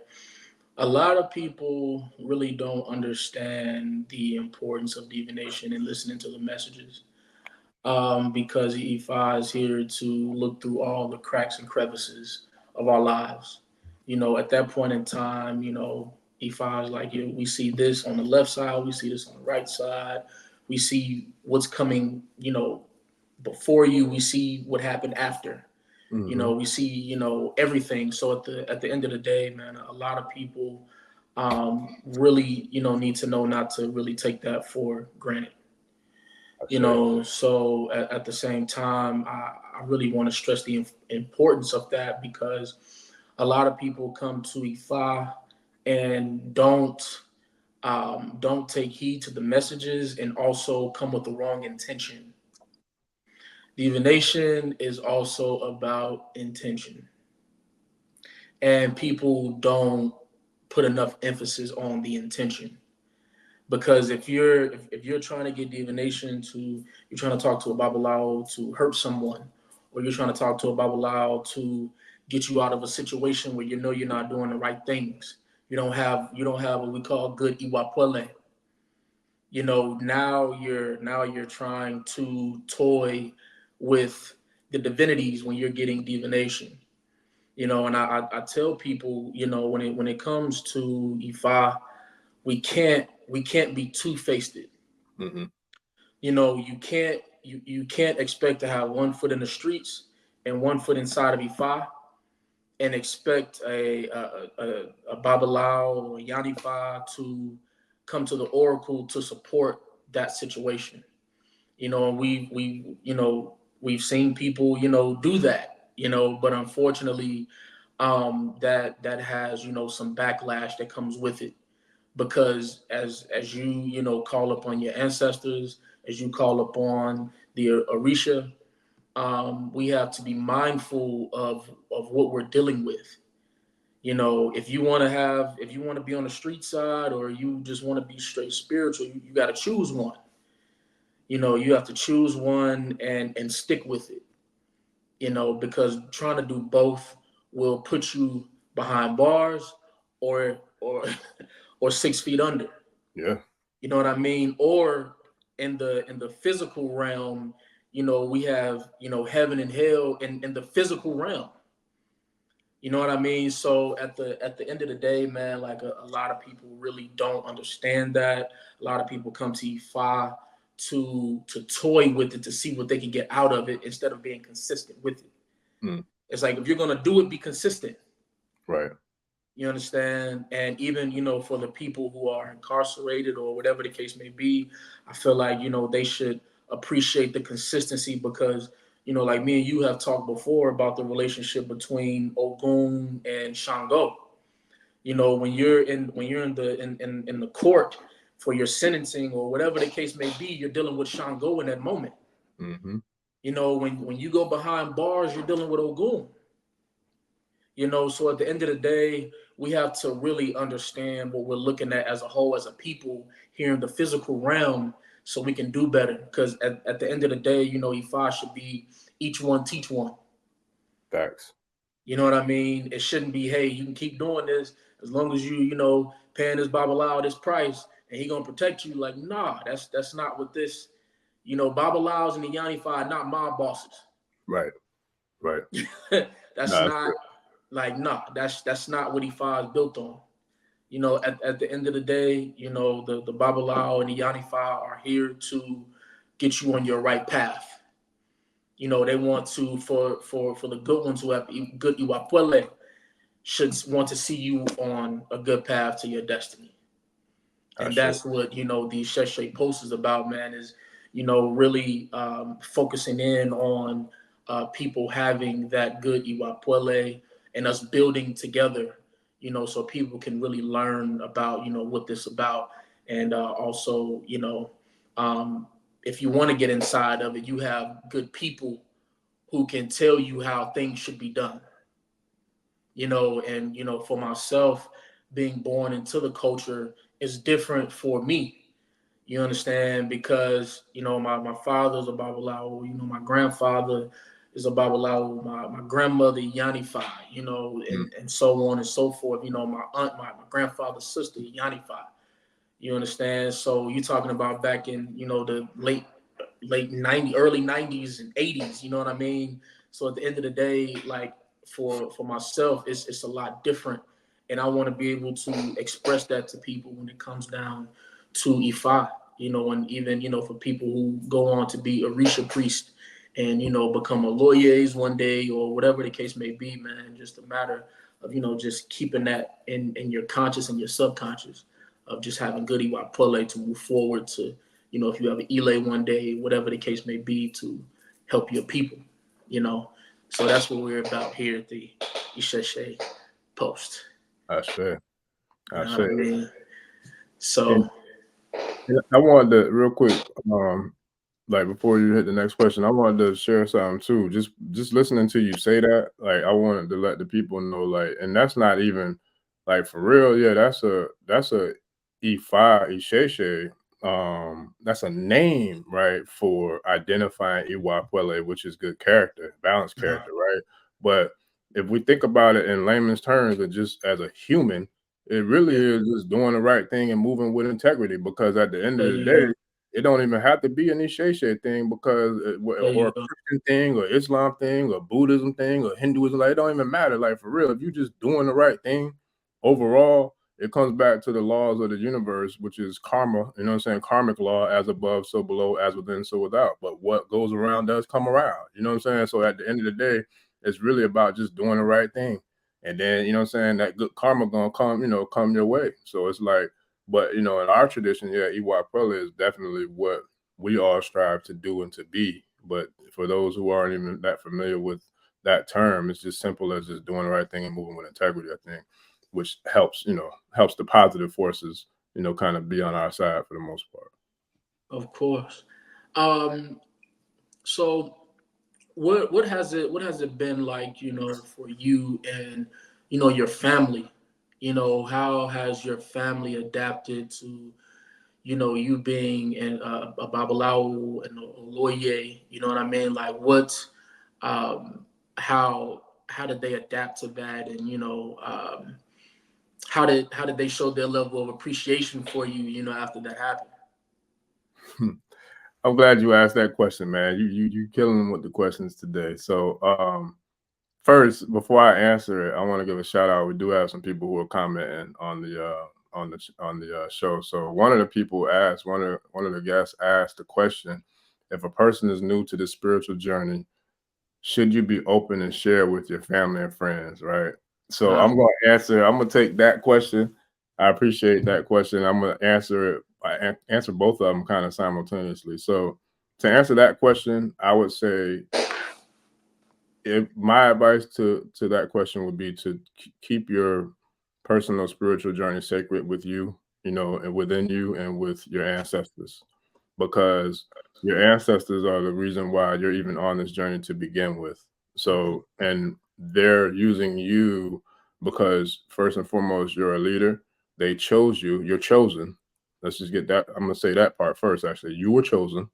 A lot of people really don't understand the importance of divination and listening to the messages, because Ifa is here to look through all the cracks and crevices of our lives. At that point in time, Ifa is like, we see this on the left side, we see this on the right side, we see what's coming, before you, we see what happened after. Mm-hmm. We see, everything. So at the end of the day, man, a lot of people really, need to know not to really take that for granted. I say, So at the same time, I really want to stress the importance of that, because a lot of people come to Ifa and don't take heed to the messages, and also come with the wrong intention. Divination is also about intention, and people don't put enough emphasis on the intention. Because if you're trying to get divination, you're trying to talk to a Babalawo to hurt someone, or you're trying to talk to a Babalawo to get you out of a situation where you're not doing the right things. You don't have what we call good Iwa Pele. Now you're trying to toy with the divinities when you're getting divination. And I tell people, when it comes to Ifa, we can't be two-faced. mm-hmm. You can't expect to have one foot in the streets and one foot inside of Ifa, and expect a Babalawo or a Yanifa to come to the oracle to support that situation. And we've seen people do that, but unfortunately, that has some backlash that comes with it, because as you call upon your ancestors, as you call upon the Orisha, we have to be mindful of what we're dealing with. If you want to be on the street side, or you just want to be straight spiritual, you got to choose one. You have to choose one and stick with it. Because trying to do both will put you behind bars, or or 6 feet under. Yeah. You know what I mean? Or in the physical realm, we have heaven and hell in the physical realm. You know what I mean? So at the end of the day, man, like a lot of people really don't understand that. A lot of people come to Ifa to toy with it, to see what they can get out of it, instead of being consistent with it. Mm. It's like, if you're gonna do it, be consistent. Right. You understand? And even, for the people who are incarcerated or whatever the case may be, I feel like, they should appreciate the consistency, because, like me and you have talked before about the relationship between Ogun and Shango. When you're in the court for your sentencing or whatever the case may be, you're dealing with Shango in that moment. Mm-hmm. When you go behind bars, you're dealing with Ogun. So at the end of the day, we have to really understand what we're looking at as a whole, as a people here in the physical realm, so we can do better. Because at the end of the day, Ifa should be each one teach one. Facts. You know what I mean? It shouldn't be, hey, you can keep doing this as long as paying this Babalawo this price, and he gonna protect you. Like, nah, that's not what this. Babalaos and the Yanifa are not mob bosses. Right. Right. That's No, that's not, good. like, nah, that's not what Ifa is built on. At the end of the day, the Babalawo and the Yanifa are here to get you on your right path. You know, they want to for the good ones who have good Iwa Pele should want to see you on a good path to your destiny. And Ashe. that's what, you know, the Sheshe post is about, man, is, you know, really focusing in on people having that good Iwa Pele and us building together, you know, so people can really learn about, you know, what this about. And also, you know, um, if you want to get inside of it, you have good people who can tell you how things should be done, you know. And, you know, for myself, being born into the culture is different for me, you understand, because, you know, my father's a Babalawo, you know, my grandfather is a Babalawo, my grandmother Yanifa, you know, and so on and so forth, you know, my aunt, my grandfather's sister Yanifa, you understand. So you're talking about back in, you know, the late 90 early 90s and 80s, you know what I mean. So at the end of the day, like, for myself, it's a lot different, and I want to be able to express that to people when it comes down to Ifa, you know. And even, you know, for people who go on to be Orisha priest and, you know, become a lawyers one day or whatever the case may be, man, just a matter of, you know, just keeping that in your conscious and your subconscious, of just having good Iwa Pele to move forward to, you know, if you have an Ile one day, whatever the case may be, to help your people, you know. So that's what we're about here at the Isese Post. Ashe. You know what I Ashe. mean? And So, I wanted to real quick, like before you hit the next question, I wanted to share something too. Just listening to you say that, like I wanted to let the people know, like, and that's not even like for real. Yeah, that's a Ifa Isheshe. That's a name, right, for identifying Iwa Pele, which is good character, balanced character, right? But if we think about it in layman's terms, and just as a human, it really yeah, is just doing the right thing and moving with integrity. Because at the end of there the you day, go. it don't even have to be an Isheshe thing, because There or you a go. Christian thing or Islam thing or Buddhism thing or Hinduism. Like, it don't even matter. Like, for real, if you just doing the right thing overall, it comes back to the laws of the universe, which is karma. You know what I'm saying? Karmic law: as above, so below; as within, so without. But what goes around does come around. You know what I'm saying? So at the end of the day, it's really about just doing the right thing. And then, you know what I'm saying, that good karma gonna come, come your way. So it's like, but in our tradition, yeah, Iwa Pele is definitely what we all strive to do and to be. But for those who aren't even that familiar with that term, it's just simple as just doing the right thing and moving with integrity, I think, which helps the positive forces, kind of be on our side for the most part. Of course. Um, so what has it been like, you know, for you and, you know, your family? You know, how has your family adapted to, you know, you being a Babalawo and a lawyer? You know what I mean? Like, um, how how did they adapt to that? And, you know, how did they show their level of appreciation for you, you know, after that happened? I'm glad you asked that question, man. You killing them with the questions today. So first, before I answer it, I want to give a shout out. We do have some people who are commenting on the show. So one of the people asked, one of the guests asked the question: if a person is new to the spiritual journey, should you be open and share with your family and friends, right? So Uh, I'm going to answer. I'm going to take that question. I appreciate that question. I'm going to answer it. Answer both of them kind of simultaneously. So to answer that question, I would say, if my advice to that question would be to keep your personal spiritual journey sacred with you, and within you and with your ancestors, because your ancestors are the reason why you're even on this journey to begin with. So, and they're using you because first and foremost, you're a leader. They chose you. You're chosen. Let's just get that. I'm going to say that part first. Actually, you were chosen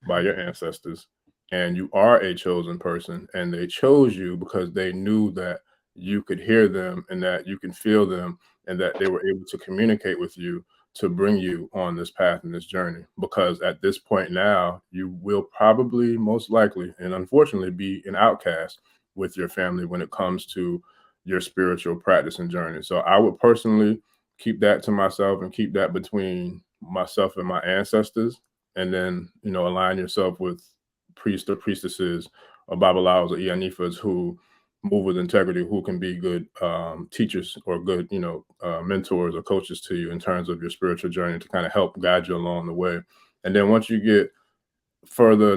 by your ancestors, and you are a chosen person, and they chose you because they knew that you could hear them and that you can feel them, and that they were able to communicate with you to bring you on this path and this journey. Because at this point now, you will probably, most likely, and unfortunately, be an outcast with your family when it comes to your spiritual practice and journey. So I would personally keep that to myself and keep that between myself and my ancestors, and then align yourself with priests or priestesses or Babalawos or Iyanifas who move with integrity, who can be good teachers or good, mentors or coaches to you in terms of your spiritual journey to kind of help guide you along the way. And then once you get further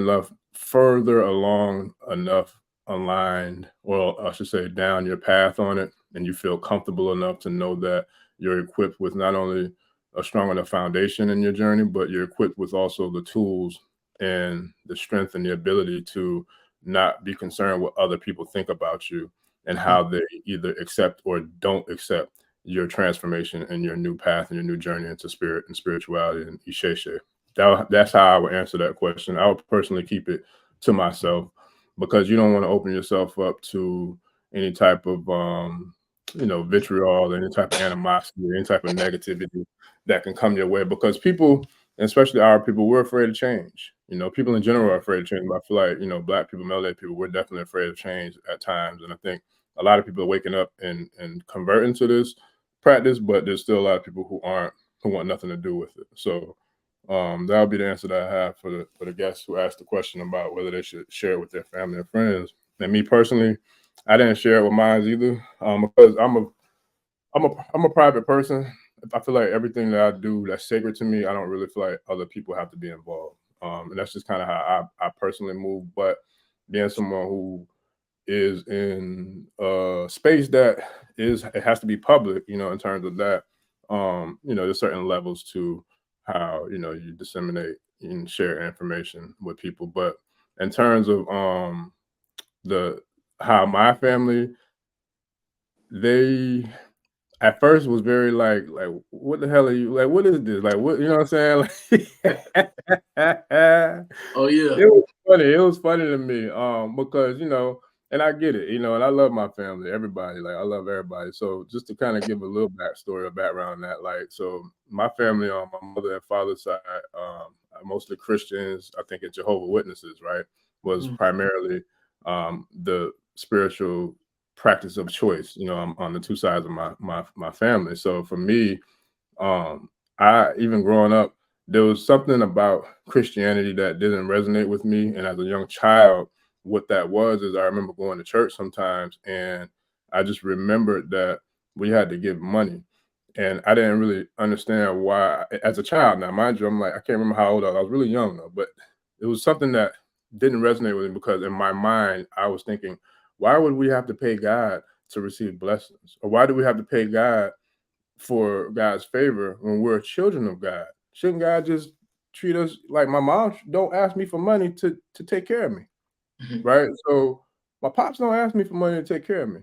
along enough aligned, or I should say down your path on it, and you feel comfortable enough to know that you're equipped with not only a strong enough foundation in your journey, but you're equipped with also the tools and the strength and the ability to not be concerned what other people think about you and how they either accept or don't accept your transformation and your new path and your new journey into spirit and spirituality and Isese. That's how I would answer that question. I would personally keep it to myself because you don't want to open yourself up to any type of vitriol, any type of animosity, any type of negativity that can come your way, because people, especially our people, we're afraid of change. People in general are afraid of change, but I feel like, Black people, melanated people, we're definitely afraid of change at times. And I think a lot of people are waking up and converting to this practice, but there's still a lot of people who want nothing to do with it. So that would be the answer that I have for the guests who asked the question about whether they should share it with their family and friends. And me personally, I didn't share it with mine either, because I'm a private person. I feel like everything that I do that's sacred to me, I don't really feel like other people have to be involved. And that's just kind of how I personally move. But being someone who is in a space that it has to be public, in terms of that, there's certain levels to how, you disseminate and share information with people. But in terms of the how my family, they at first was very like what the hell are you, like, what is this, like, what, you know what I'm saying, like, Oh yeah. it was funny to me, because and I get it, and I love my family, everybody, like I love everybody. So just to kind of give a little backstory or background on that, like, so my family on my mother and father's side, mostly Christians. I think it's Jehovah's Witnesses, right, was primarily the spiritual practice of choice, on the two sides of my family. So for me, I, even growing up, there was something about Christianity that didn't resonate with me. And as a young child, what that was is I remember going to church sometimes, and I just remembered that we had to give money. And I didn't really understand why as a child. Now, mind you, I'm like, I can't remember how old I was. I was really young though, but it was something that didn't resonate with me because in my mind, I was thinking, why would we have to pay God to receive blessings? Or why do we have to pay God for God's favor when we're children of God? Shouldn't God just treat us like my mom don't ask me for money to take care of me, right? So my pops don't ask me for money to take care of me.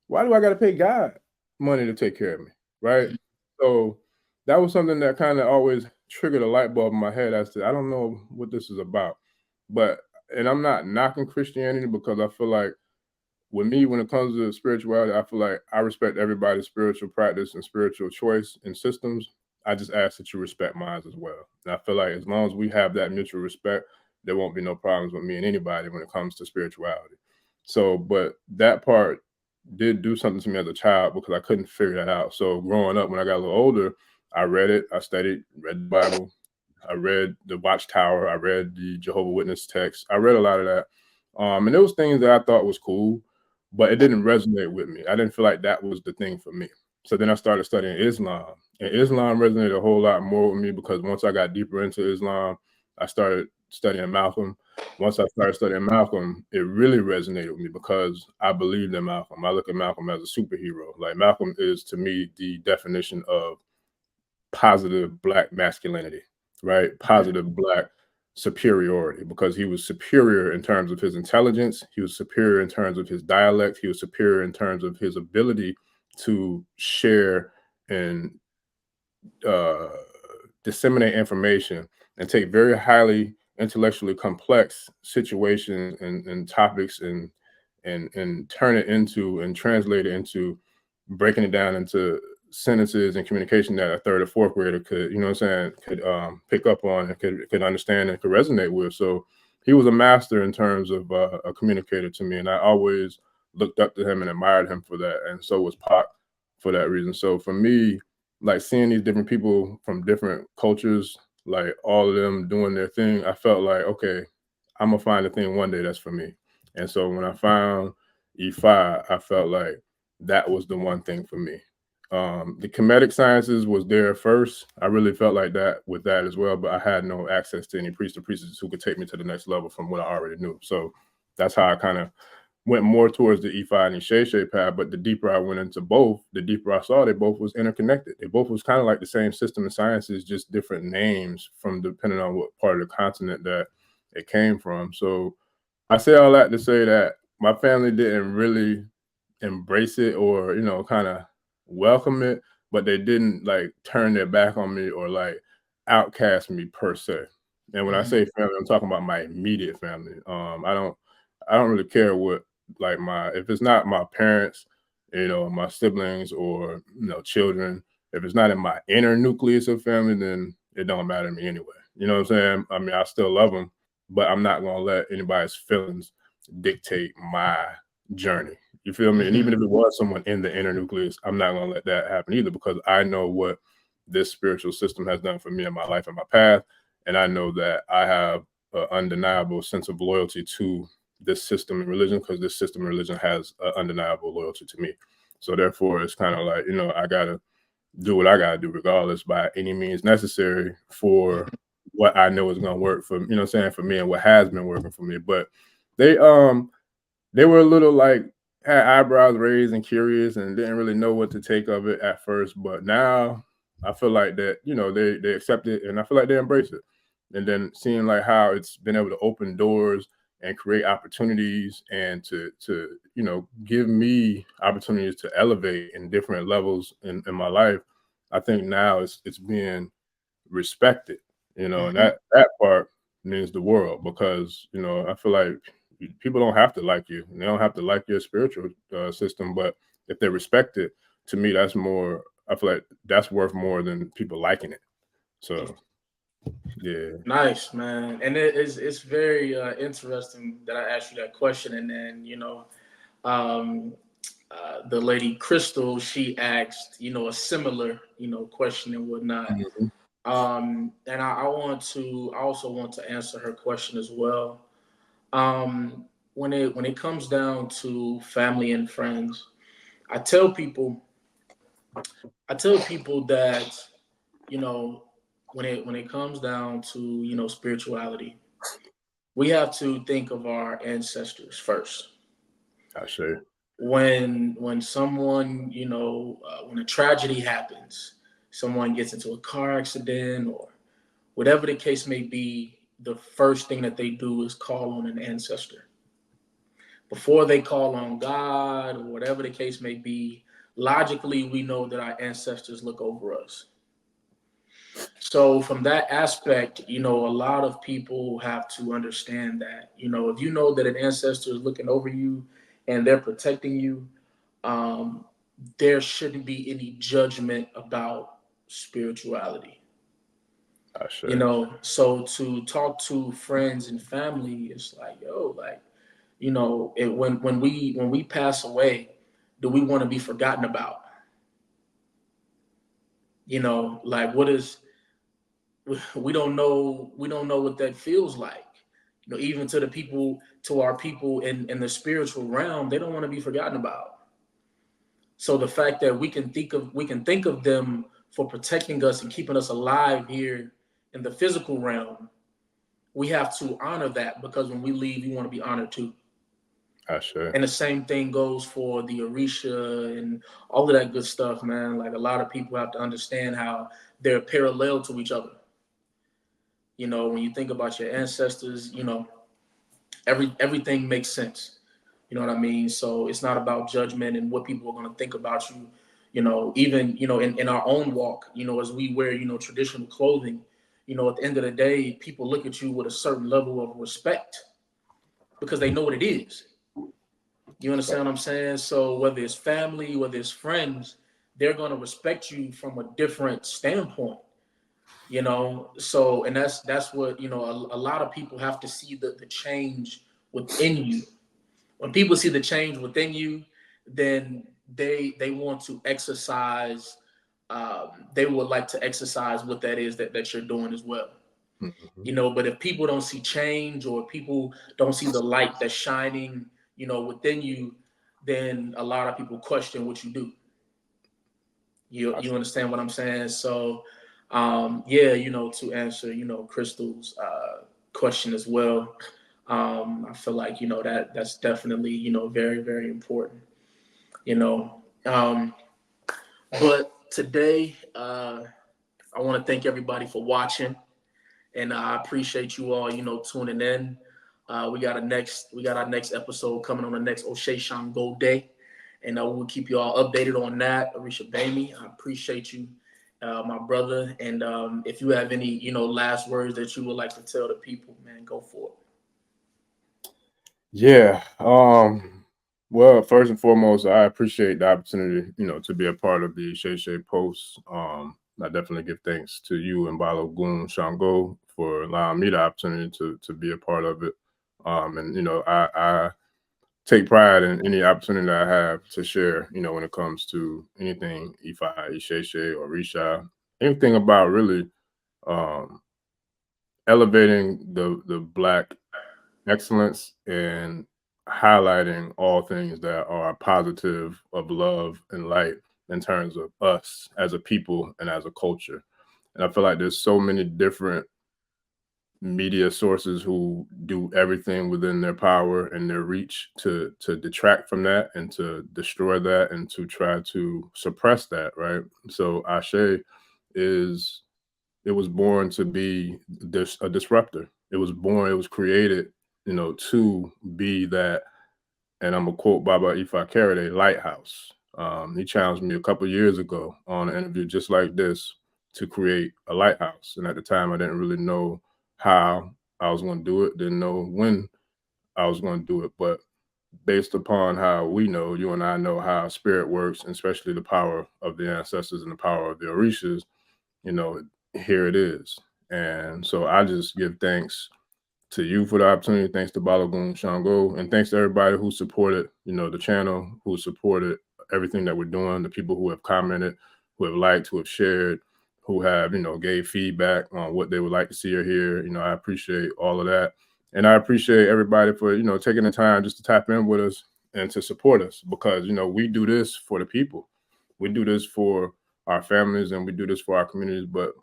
Why do I got to pay God money to take care of me, right? So that was something that kind of always triggered a light bulb in my head as to, I don't know what this is about. But, and I'm not knocking Christianity, because I feel like with me, when it comes to spirituality, I feel like I respect everybody's spiritual practice and spiritual choice and systems. I just ask that you respect mine as well. And I feel like as long as we have that mutual respect, there won't be no problems with me and anybody when it comes to spirituality. So, but that part did do something to me as a child because I couldn't figure that out. So growing up, when I got a little older, I read it, I studied, read the Bible, I read the Watchtower, I read the Jehovah Witness text, I read a lot of that. And there was things that I thought was cool, but it didn't resonate with me. I didn't feel like that was the thing for me. So then I started studying Islam, and Islam resonated a whole lot more with me because once I got deeper into Islam, I started studying Malcolm. Once I started studying Malcolm, it really resonated with me because I believed in Malcolm. I look at Malcolm as a superhero. Like, Malcolm is, to me, the definition of positive Black masculinity, right? Positive Black superiority, because he was superior in terms of his intelligence, he was superior in terms of his dialect, he was superior in terms of his ability to share and uh, disseminate information and take very highly intellectually complex situations and topics and turn it into and translate it into breaking it down into sentences and communication that a third or fourth grader could, you know what I'm saying, could pick up on and could understand and could resonate with. So he was a master in terms of a communicator to me, and I always looked up to him and admired him for that. And so was Pac for that reason. So for me, like, seeing these different people from different cultures, like all of them doing their thing, I felt like, okay, I'm gonna find a thing one day that's for me. And so when I found Ifa, I felt like that was the one thing for me. The comedic sciences was there first. I really felt like that with that as well, but I had no access to any priests or priestesses who could take me to the next level from what I already knew. So that's how I kind of went more towards the Ifa and Isese path. But the deeper I went into both, the deeper I saw they both was interconnected. They both was kind of like the same system of sciences, just different names from depending on what part of the continent that it came from. So I say all that to say that my family didn't really embrace it or, kind of welcome it, but they didn't like turn their back on me or like outcast me per se. And when I Mhm. say family, I'm talking about my immediate family. I don't really care what, like, my, if it's not my parents, my siblings or children, if it's not in my inner nucleus of family, then it don't matter to me anyway. You know what I'm saying? I mean, I still love them, but I'm not gonna let anybody's feelings dictate my journey. You feel me? And even Mhm. if it was someone in the inner nucleus, I'm not gonna let that happen either, because I know what this spiritual system has done for me in my life and my path, and I know that I have an undeniable sense of loyalty to this system and religion, because this system and religion has an undeniable loyalty to me. So therefore, it's kind of like, I gotta do what I gotta do regardless by any means necessary for what I know is gonna work for, for me, and what has been working for me. But they they were a little like, had eyebrows raised and curious and didn't really know what to take of it at first. But now I feel like that, they accept it, and I feel like they embrace it. And then seeing like how it's been able to open doors and create opportunities, and to give me opportunities to elevate in different levels in my life. I think now it's being respected, and Mhm. that part means the world, because I feel like people don't have to like you, and they don't have to like your spiritual system, but if they respect it, to me, that's more. I feel like that's worth more than people liking it. So yeah. Nice, man. And it's very interesting that I asked you that question. And then, um, the lady Crystal, she asked, a similar, question and whatnot. Mhm. And I also want to answer her question as well. When it comes down to family and friends, I tell people, that, you know, when it comes down to, spirituality, we have to think of our ancestors first. I say. When someone, when a tragedy happens, someone gets into a car accident or whatever the case may be, the first thing that they do is call on an ancestor before they call on God or whatever the case may be. Logically, we know that our ancestors look over us. So from that aspect, a lot of people have to understand that, if you know that an ancestor is looking over you and they're protecting you, um, there shouldn't be any judgment about spirituality. I say. So to talk to friends and family, it's like, yo, like, when we pass away, do we want to be forgotten about? Like, what is, we don't know what that feels like. Even to the people, to our people in the spiritual realm, they don't want to be forgotten about. So the fact that we can think of them for protecting us and keeping us alive here in the physical realm, we have to honor that, because when we leave, we want to be honored too. I say. And the same thing goes for the Orisha and all of that good stuff, man. Like, a lot of people have to understand how they're parallel to each other. When you think about your ancestors, everything makes sense. You know what I mean? So it's not about judgment and what people are going to think about you. Even in our own walk, as we wear traditional clothing, at the end of the day, people look at you with a certain level of respect because they know what it is. You understand what I'm saying? So whether it's family, whether it's friends, they're going to respect you from a different standpoint. So, and that's what, a lot of people have to see the change within you. When people see the change within you, then they want to exercise, they would like to exercise what that is that you're doing as well. Mhm. You know, but if people don't see change or people don't see the light that's shining, you know, within you, then a lot of people question what you do. You understand what I'm saying? So, yeah, you know, to answer, you know, Crystal's question as well, I feel like, you know, that's definitely, you know, very, very important, you know. But today, I want to thank everybody for watching, and I appreciate you all, you know, tuning in. We got our next episode coming on the next Shango day, and we'll keep you all updated on that. Orisha Bami, I appreciate you, my brother. And if you have any, you know, last words that you would like to tell the people, man, go for it. Yeah. Well, first and foremost, I appreciate the opportunity, you know, to be a part of the Shay post. I definitely give thanks to you and Babalawo Shango for allowing me the opportunity to be a part of it. And you know, I take pride in any opportunity that I have to share, you know, when it comes to anything Ifa, Isese, or Orisha, anything about really um elevating the black excellence and highlighting all things that are positive of love and light in terms of us as a people and as a culture. And I feel like there's so many different media sources who do everything within their power and their reach to detract from that and to destroy that and to try to suppress that, right? So Ashe is it was born to be a disruptor. It was created, you know, to be that. And I'm gonna quote Baba Ifa Changed lighthouse. He challenged me a couple years ago on an interview just like this to create a lighthouse. And at the time, I didn't really know how I was going to do it. Didn't know when I was going to do it. But based upon how we know, you and I know how spirit works, and especially the power of the ancestors and the power of the Orishas, you know, here it is. And so I just give thanks to you for the opportunity. Thanks to Balagoon Shango, and thanks to everybody who supported, you know, the channel, who supported everything that we're doing, the people who have commented, who have liked, who have shared, who have, you know, gave feedback on what they would like to see or hear. You know, I appreciate all of that. And I appreciate everybody for, you know, taking the time just to tap in with us and to support us because, you know, we do this for the people. We do this for our families and we do this for our communities, but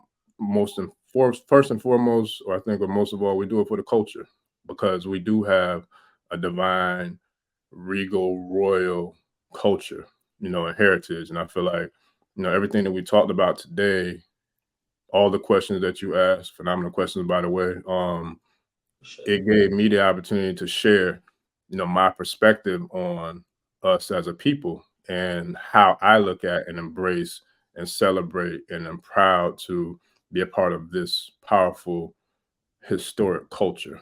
first and foremost, or I think, or most of all, we do it for the culture because we do have a divine, regal, royal culture, you know, and heritage. And I feel like, you know, everything that we talked about today, all the questions that you asked, phenomenal questions, by the way, it gave me the opportunity to share, you know, my perspective on us as a people and how I look at and embrace and celebrate and am proud to be a part of this powerful historic culture.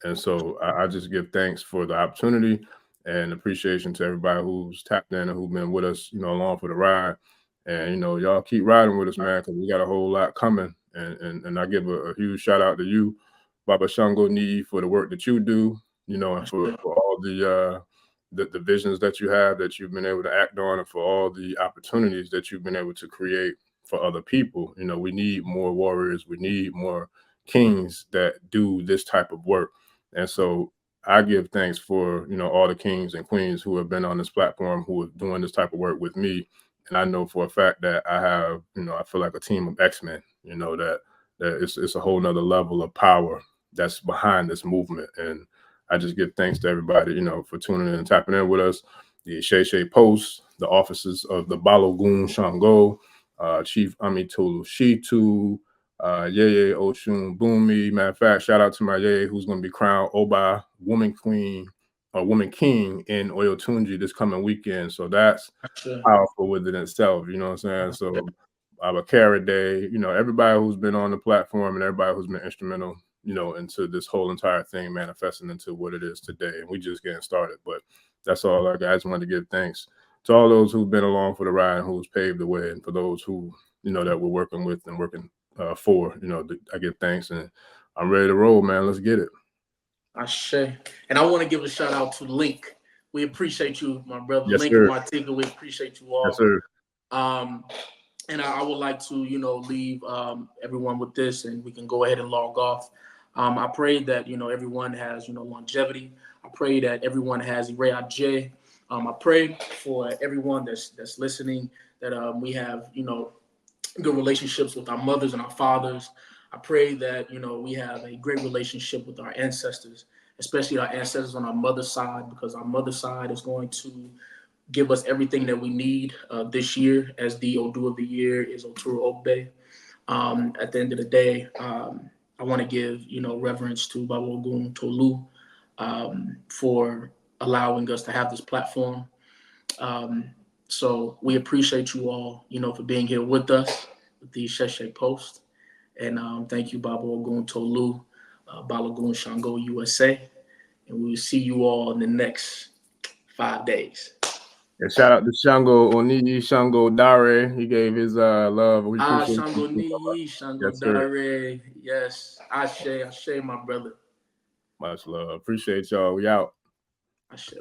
And so I just give thanks for the opportunity and appreciation to everybody who's tapped in and who've been with us, you know, along for the ride. And you know, y'all keep riding with us, man, because we got a whole lot coming. And I give a huge shout out to you, Baba Shango Ni, for the work that you do, you know, and for all the visions that you have that you've been able to act on, and for all the opportunities that you've been able to create for other people. You know, we need more warriors. We need more kings that do this type of work. And so I give thanks for, you know, all the kings and queens who have been on this platform, who are doing this type of work with me. And I know for a fact that I have, you know, I feel like a team of X-Men, you know, that it's a whole nother level of power that's behind this movement. And I just give thanks to everybody, you know, for tuning in and tapping in with us. The Shay Post, the offices of the Balogun Shango, Chief Amitolu Shitu, Yeye Oshun Bumi. Matter of fact, shout out to my Yeye who's going to be crowned Oba Woman Queen or Woman King in Oyotunji this coming weekend. So that's Sure. powerful within itself. You know what I'm saying? So Abakara Day, you know, everybody who's been on the platform and everybody who's been instrumental, you know, into this whole entire thing manifesting into what it is today. And we just getting started. But that's all I got. I just wanted to give thanks to all those who've been along for the ride and who's paved the way, and for those who, you know, that we're working with and working for, you know, I give thanks and I'm ready to roll, man. Let's get it. Ashe. And I want to give a shout out to Link. We appreciate you, my brother. Yes, Link and sir. Martika, we appreciate you Yes, all. sir. Um, And I would like to, leave everyone with this, and we can go ahead and log off. I pray that, everyone has, longevity. I pray that everyone has J. I pray for everyone that's listening that we have, good relationships with our mothers and our fathers. I pray that, we have a great relationship with our ancestors, especially our ancestors on our mother's side, because our mother's side is going to give us everything that we need this year, as the Odu of the year is Otura Obe. At the end of the day, I want to give, reverence to Babalawo Tolu for allowing us to have this platform. So we appreciate you all, for being here with us with the Sheshe Post. And thank you, Babalawo Tolu, Balagoon Shango, USA. And we will see you all in the next 5 days. And shout out to Shango Oniyi Shango Dare. He gave his love. We appreciate Shango Niyi, Shango yes, sir. Dare. Yes. Ashe, my brother. Much love. Appreciate y'all. We out. Ashe.